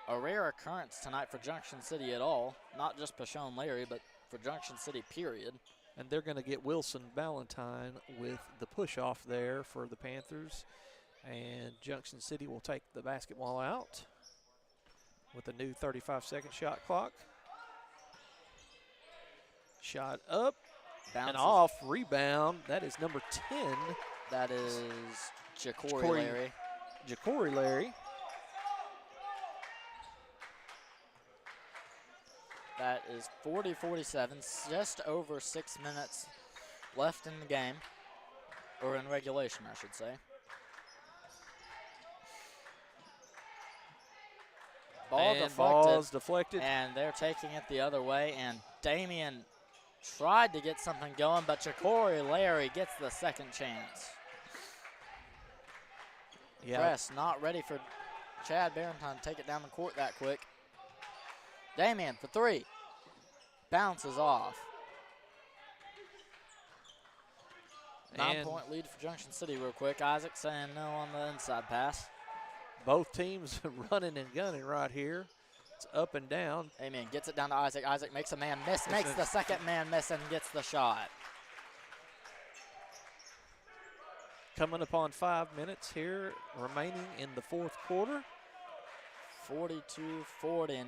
A rare occurrence tonight for Junction City at all. Not just Payshawn Larry, but for Junction City, period. And they're going to get Wilson Valentine with the push-off there for the Panthers. And Junction City will take the basketball out with a new 35-second shot clock. Shot up Bounces. and off, rebound. That is number 10. That is Ja'Cory Larry. Ja'Cory Larry. That is 40-47, just over 6 minutes left in the game, or in regulation, I should say. Ball's deflected. And they're taking it the other way, and Damian tried to get something going, but Ja'Cory Larry gets the second chance. Yeah. Press not ready for Chad Barrington to take it down the court that quick. Damian for three. Bounces off. 9-point lead for Junction City real quick. Isaac saying no on the inside pass. Both teams running and gunning right here. It's up and down. Damian gets it down to Isaac. Isaac makes a man miss, makes the second man miss, and gets the shot. Coming upon 5 minutes here remaining in the fourth quarter. 42-49.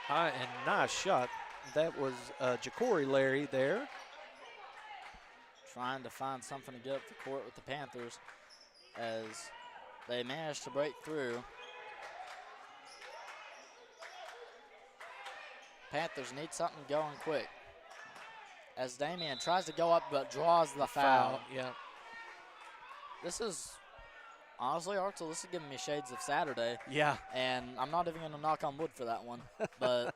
And nice shot. That was Ja'Cory Larry there. Trying to find something to get up the court with the Panthers as they managed to break through. Panthers need something going quick as Damian tries to go up but draws the foul. Yeah. This is, honestly, Arthur, this is giving me shades of Saturday. Yeah. And I'm not even going to knock on wood for that one. But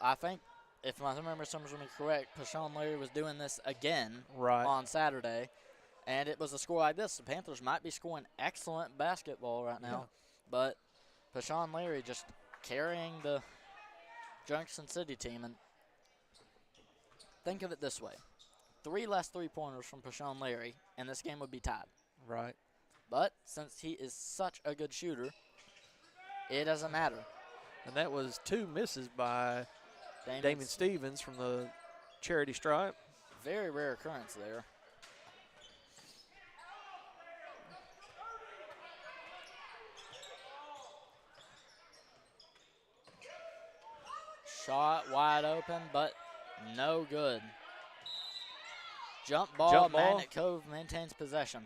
I think, if my memory serves me correct, Pashawn Larry was doing this again on Saturday. And it was a score like this. The Panthers might be scoring excellent basketball right now. But Pashawn Larry just carrying the Junction City team. And think of it this way. 3 less three-pointers from Pashawn Larry, and this game would be tied. Right. But since he is such a good shooter, it doesn't matter. And that was 2 misses by Damon Stevens from the charity stripe. Very rare occurrence there. Shot wide open, but no good. Jump ball. Magnet Cove maintains possession.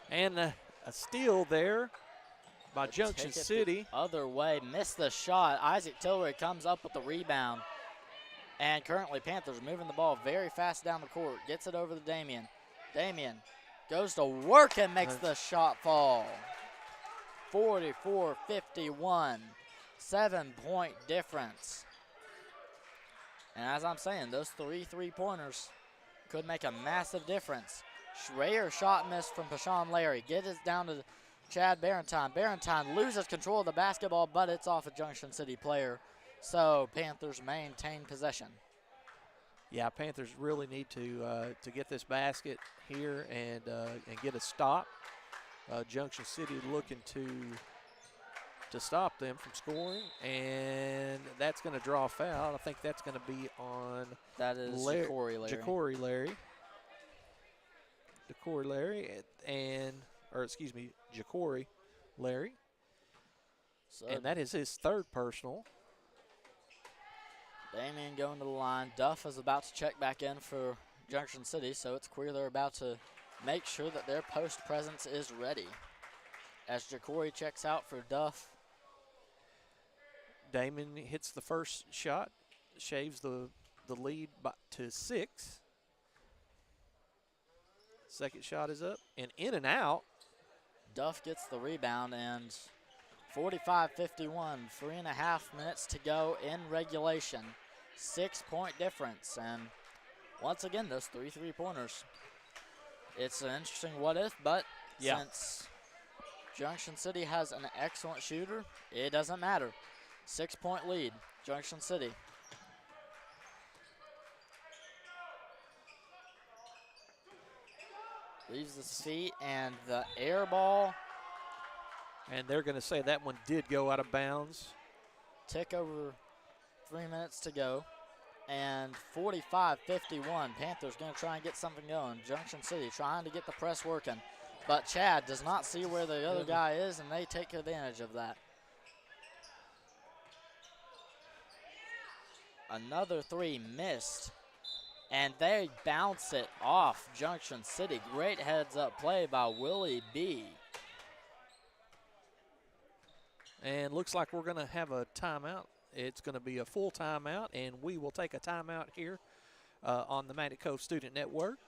And a steal there by Junction City. Other way, missed the shot. Isaac Tillery comes up with the rebound. And currently Panthers moving the ball very fast down the court. Gets it over to Damian. Damian goes to work and makes the shot fall. 44-51. 7-point difference. And as I'm saying, those 3 three-pointers could make a massive difference. Rare shot miss from Pashawn Larry. Get it down to Chad Barentine. Barentine loses control of the basketball, but it's off a Junction City player. So Panthers maintain possession. Yeah, Panthers really need to get this basket here and get a stop. Junction City looking to stop them from scoring, and that's going to draw a foul. I think that's going to be on Ja'Cory Larry. Ja'Cory Larry. Ja'Cory Larry Ja'Cory Larry. So and that is his 3rd personal. Damian going to the line. Duff is about to check back in for Junction City, so it's clear they're about to make sure that their post presence is ready. As Ja'Cory checks out for Duff. Damon hits the first shot, shaves the lead to 6. Second shot is up and in and out. Duff gets the rebound, and 45-51, 3.5 minutes to go in regulation. 6-point difference, and once again, those 3 three-pointers. It's an interesting what if, but since Junction City has an excellent shooter, it doesn't matter. 6-point lead, Junction City. Leaves his feet, and the air ball. And they're going to say that one did go out of bounds. Tick over 3 minutes to go. And 45-51, Panthers going to try and get something going. Junction City trying to get the press working. But Chad does not see where the other guy is, and they take advantage of that. Another 3 missed. And they bounce it off Junction City. Great heads-up play by Willie B. And looks like we're going to have a timeout. It's going to be a full timeout, and we will take a timeout here on the Magnet Cove Student Network.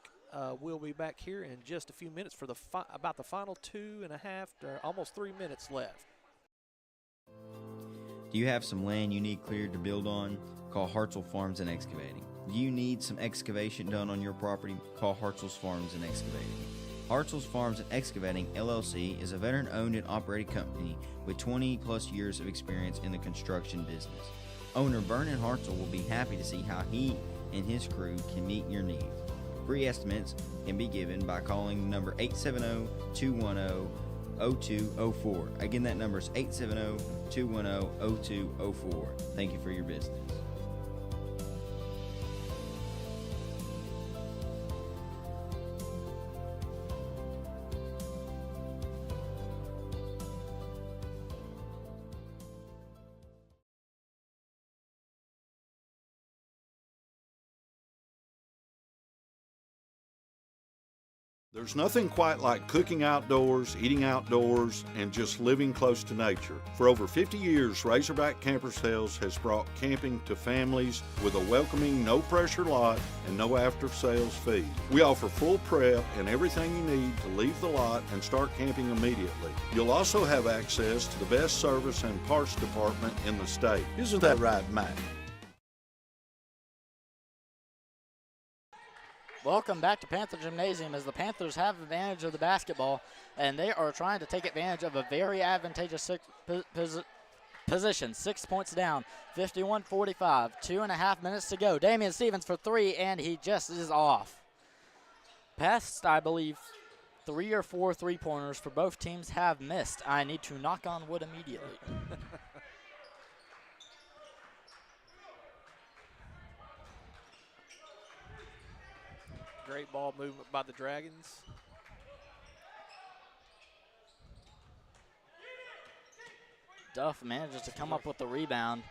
We'll be back here in just a few minutes for about the final 2.5 or almost 3 minutes left. Do you have some land you need cleared to build on? Call Hartzell Farms and Excavating. Do you need some excavation done on your property? Call Hartzell's Farms and Excavating. Hartzell's Farms and Excavating, LLC, is a veteran-owned and operated company with 20-plus years of experience in the construction business. Owner Vernon Hartzell will be happy to see how he and his crew can meet your needs. Free estimates can be given by calling number 870-210-0204. Again, that number is 870-210-0204. Thank you for your business. There's nothing quite like cooking outdoors, eating outdoors, and just living close to nature. For over 50 years, Razorback Camper Sales has brought camping to families with a welcoming, no-pressure lot and no after-sales fees. We offer full prep and everything you need to leave the lot and start camping immediately. You'll also have access to the best service and parts department in the state. Isn't that right, Matt? Welcome back to Panther Gymnasium as the Panthers have advantage of the basketball, and they are trying to take advantage of a very advantageous position. 6 points down, 51-45, 2.5 minutes to go. Damian Stevens for three, and he just is off. Past, I believe, 3 or 4 three-pointers for both teams have missed. I need to knock on wood immediately. Great ball movement by the Dragons. Duff manages to come up with the rebound.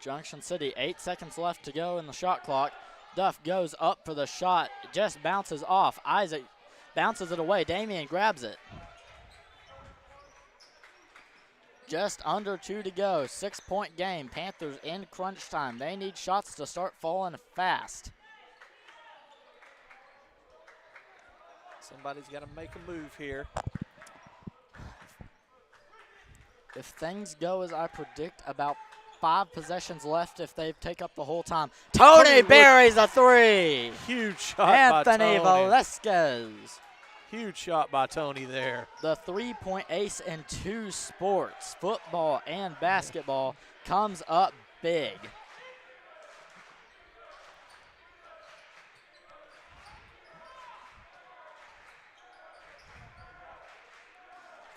Junction City, 8 seconds left to go in the shot clock. Duff goes up for the shot, just bounces off. Isaac bounces it away. Damian grabs it. Just under 2 to go, 6-point game. Panthers in crunch time. They need shots to start falling fast. Somebody's got to make a move here. If things go as I predict, about 5 possessions left if they take up the whole time. Tony buries a three. Huge shot Anthony by Tony. Velasquez. Huge shot by Tony there. The three-point ace in 2 sports, football and basketball, comes up big.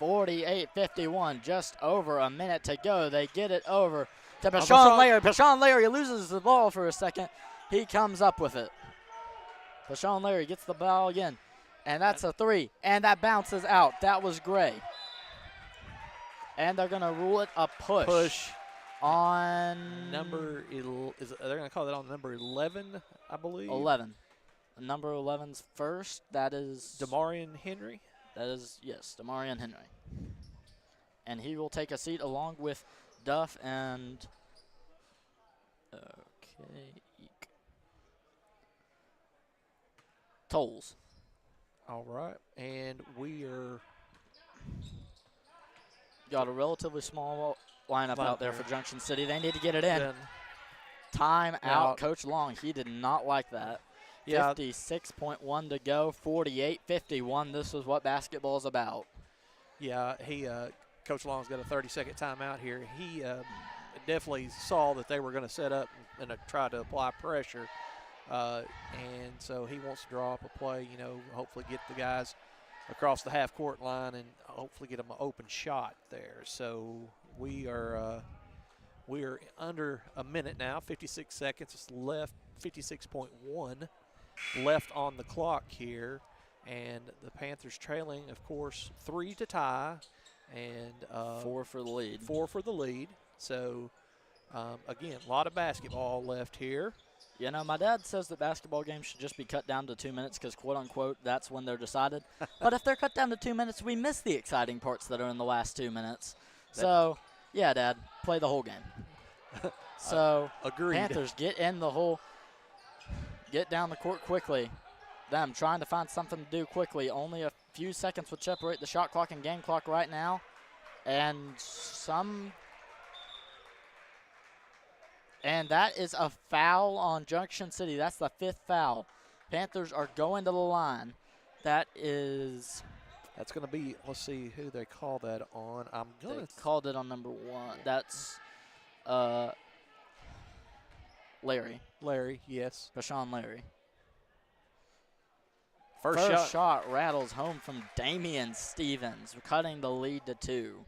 .48-51, just over a minute to go. They get it over to Pashawn Larry. Pashawn Larry loses the ball for a second. He comes up with it. Pashawn Larry gets the ball again, and that's a three, and that bounces out. That was Gray. And they're going to rule it a push. On they're going to call that on number 11, I believe. 11. Number 11's first. That is Damarian Henry. That is, yes, Damarian Henry. And he will take a seat along with Duff and Tolles. All right, and we are got a relatively small lineup out there for Junction City. They need to get it in. Time out. Coach Long, he did not like that. Yeah. 56.1 to go, 48-51. This is what basketball is about. Yeah, Coach Long's got a 30-second timeout here. He definitely saw that they were going to set up and try to apply pressure, and so he wants to draw up a play, hopefully get the guys across the half-court line and hopefully get them an open shot there. So we are under a minute now, 56 seconds left, 56.1 left on the clock here, and the Panthers trailing, of course, 3 to tie, and 4 for the lead. 4 for the lead. So again, a lot of basketball left here. My dad says that basketball games should just be cut down to 2 minutes because, quote unquote, that's when they're decided. But if they're cut down to 2 minutes, we miss the exciting parts that are in the last 2 minutes. So yeah, Dad, play the whole game. So agreed. Panthers get in the hole. Get down the court quickly. Them trying to find something to do quickly. Only a few seconds would separate the shot clock and game clock right now. And that is a foul on Junction City. That's the 5th foul. Panthers are going to the line. That's going to be, let's see who they call that on. They called it on number 1. That's Larry. Larry, yes. Rashawn Larry. First shot rattles home from Damian Stevens, cutting the lead to 2.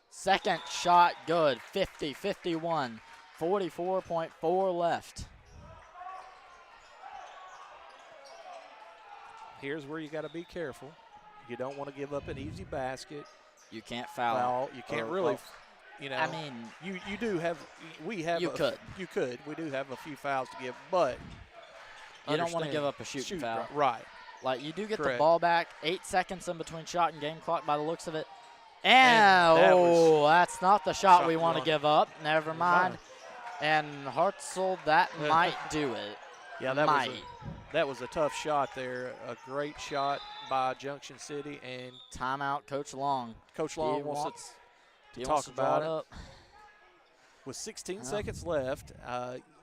Second shot good, 50-51, 44.4 left. Here's where you got to be careful. You don't want to give up an easy basket. You can't foul. You can't really, you know. I mean, you do have. We have. You could. You could. We do have a few fouls to give, but you don't want to give up a shooting foul. Right. Like, you do get Correct. the ball back. 8 seconds in between shot and game clock by the looks of it. And That's not the shot we want to want. give up. Never mind. And Hartzell, that might do it. Yeah, that was a tough shot there. A great shot by Junction City, and Timeout, Coach Long. Coach Long wants to talk wants to draw about it it. up. With 16 seconds left,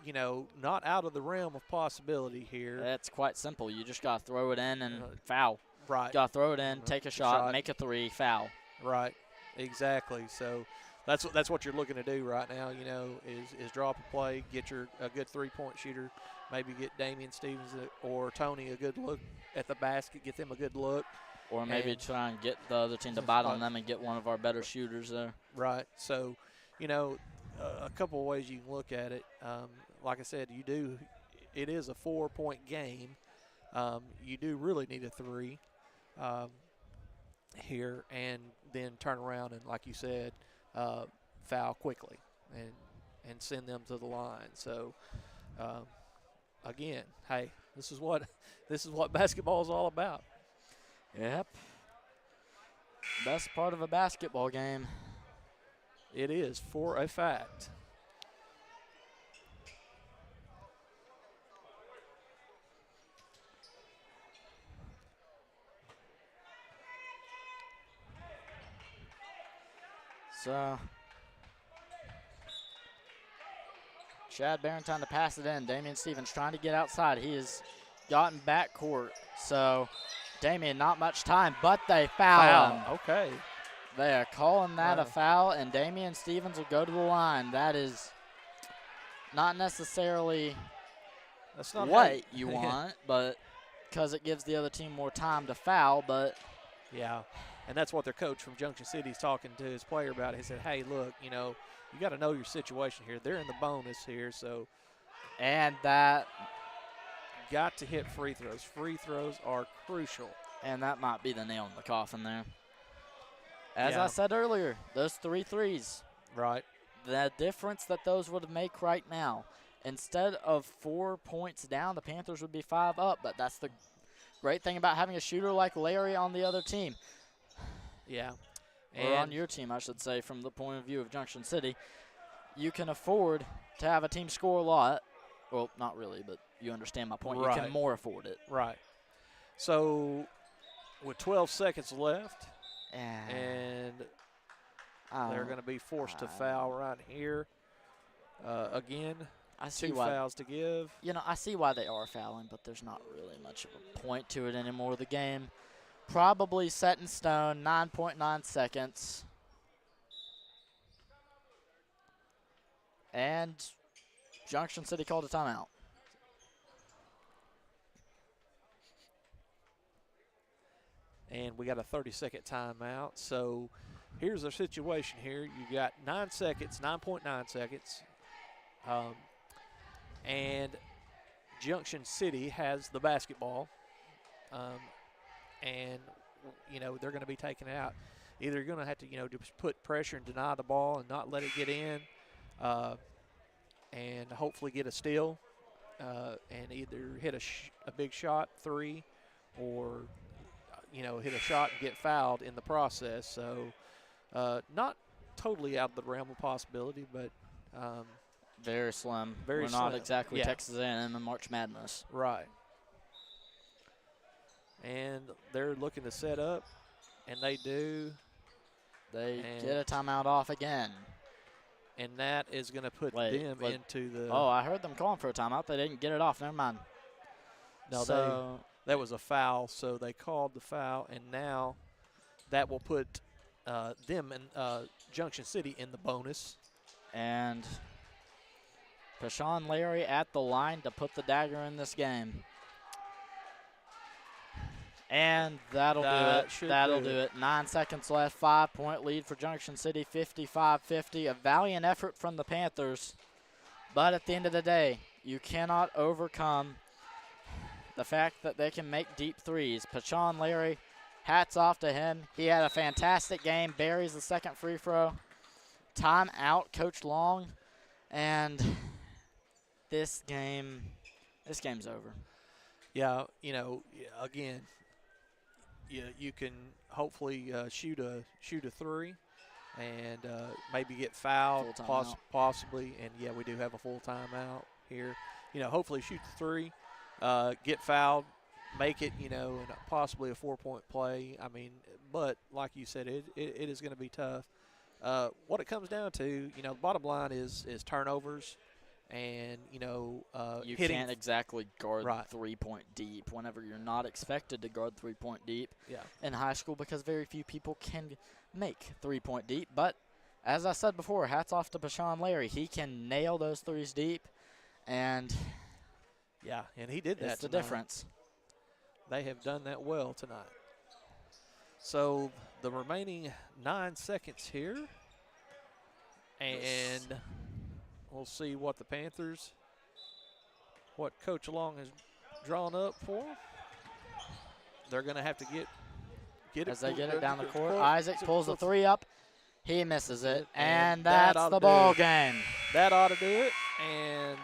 you know, not out of the realm of possibility here. That's quite simple. You just got to throw it in and foul. Right. Got to throw it in, take a shot, make a 3, foul. Right. Exactly. So that's what you're looking to do right now, you know, is drop a play, get a good 3-point shooter, maybe get Damian Stevens or Tony a good look at the basket, get them a good look. Or maybe try and get the other team to bite on them and get one of our better shooters there. Right. So, you know, a couple of ways you can look at it. Like I said, it is a 4-point game. You do really need a 3 here, and then turn around and, like you said, foul quickly and send them to the line. So, again, hey, this is what basketball is all about. Yep. Best part of a basketball game. It is, for a fact. So, Chad Barrington to pass it in. Damian Stevens trying to get outside. He has gotten backcourt. So, Damian, not much time, but they foul him. Okay. They are calling that a foul, and Damian Stevens will go to the line. That is not necessarily what you want, but because it gives the other team more time to foul. But yeah, and that's what their coach from Junction City is talking to his player about. He said, hey, look, you know, you got to know your situation here. They're in the bonus here, so. And that. Got to hit free throws. Free throws are crucial. And that might be the nail in the coffin there. As I said earlier, those 3 threes. Right. The difference that those would make right now. Instead of 4 points down, the Panthers would be 5 up. But that's the great thing about having a shooter like Larry on the other team. Yeah. Or on your team, I should say, from the point of view of Junction City. You can afford to have a team score a lot. Well, not really, but you understand my point. Right. You can more afford it. Right. So, with 12 seconds left, and they're going to be forced to foul right here. Again, I see 2 fouls to give. You know, I see why they are fouling, but there's not really much of a point to it anymore. The game probably set in stone, 9.9 seconds. And Junction City called a timeout. And we got a 30-second timeout. So here's our situation here. You got 9 seconds, 9.9 seconds. And Junction City has the basketball. And, you know, they're going to be taken out. Either you're going to have to, you know, just put pressure and deny the ball and not let it get in. And hopefully get a steal. And either hit a big shot, 3, or you know, hit a shot and get fouled in the process. So not totally out of the realm of possibility, but very slim. Very We're slim. not exactly Yeah. Texas A&M in March Madness. Right. and they're looking to set up, and they do. They And- get a timeout off again. And that is going to put them into the. Oh, I heard them calling for a timeout. They didn't get it off. Never mind. No, so that was a foul, so they called the foul, and now that will put them and Junction City in the bonus. And Pashawn Larry at the line to put the dagger in this game. And that'll do it. That'll do it. 9 seconds left. 5-point lead for Junction City, 55-50. A valiant effort from the Panthers. But at the end of the day, you cannot overcome the fact that they can make deep threes. Pashawn Larry, hats off to him. He had a fantastic game. Buries the second free throw. Time out, Coach Long. And this game's over. Yeah, again, you can hopefully shoot a three, and maybe get fouled, possibly. And yeah, we do have a full timeout here. Hopefully shoot the three, get fouled, make it, and possibly a 4-point play. I mean, but like you said, it is going to be tough. What it comes down to, the bottom line is turnovers. And, you hitting. Can't exactly guard Right. 3-point deep whenever you're not expected to guard 3-point deep Yeah. in high school, because very few people can make 3-point deep. But as I said before, hats off to Pashawn Larry. He can nail those threes deep, and Yeah, and he did that it's the tonight. difference. They have done that well tonight. So the remaining 9 seconds here, and we'll see what the Panthers, what Coach Long has drawn up for them. They're going to have to get it. As they get it down the court, court. Isaac pulls the three up. He misses it, and that that's ought the to do ball it. game. That ought to do it. And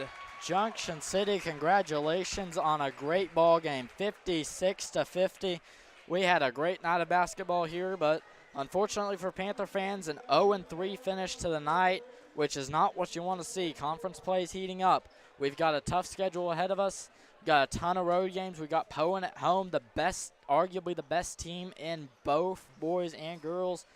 Junction City, congratulations on a great ball game, 56-50. We had a great night of basketball here, but unfortunately for Panther fans, an 0-3 finish to the night, which is not what you want to see. Conference play is heating up. We've got a tough schedule ahead of us. Got a ton of road games. We got Poen at home, arguably the best team in both boys and girls.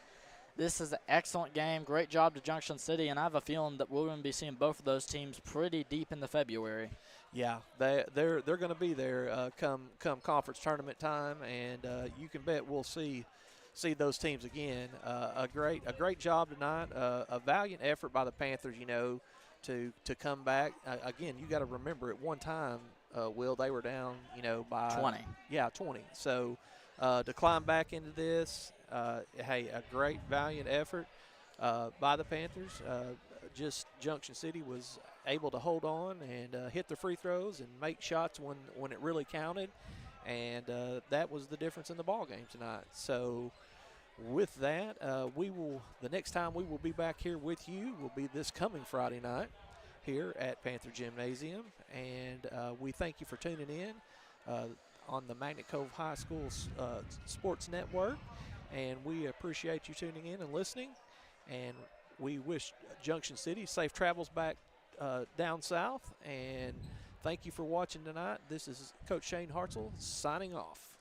This is an excellent game. Great job to Junction City, and I have a feeling that we're going to be seeing both of those teams pretty deep into February. yeah, they're going to be there come conference tournament time, and you can bet we'll see those teams again. A great job tonight. A valiant effort by the Panthers, to come back. Again, you got to remember at one time, Will, they were down, by 20. Yeah, 20. So to climb back into this, hey, a great valiant effort by the Panthers. Just Junction City was able to hold on and hit the free throws and make shots when it really counted, and that was the difference in the ball game tonight. So with that, the next time we will be back here with you will be this coming Friday night here at Panther Gymnasium, and we thank you for tuning in on the Magnet Cove High School Sports Network, and we appreciate you tuning in and listening, and we wish Junction City safe travels back down south, and thank you for watching tonight. This is Coach Shane Hartzell signing off.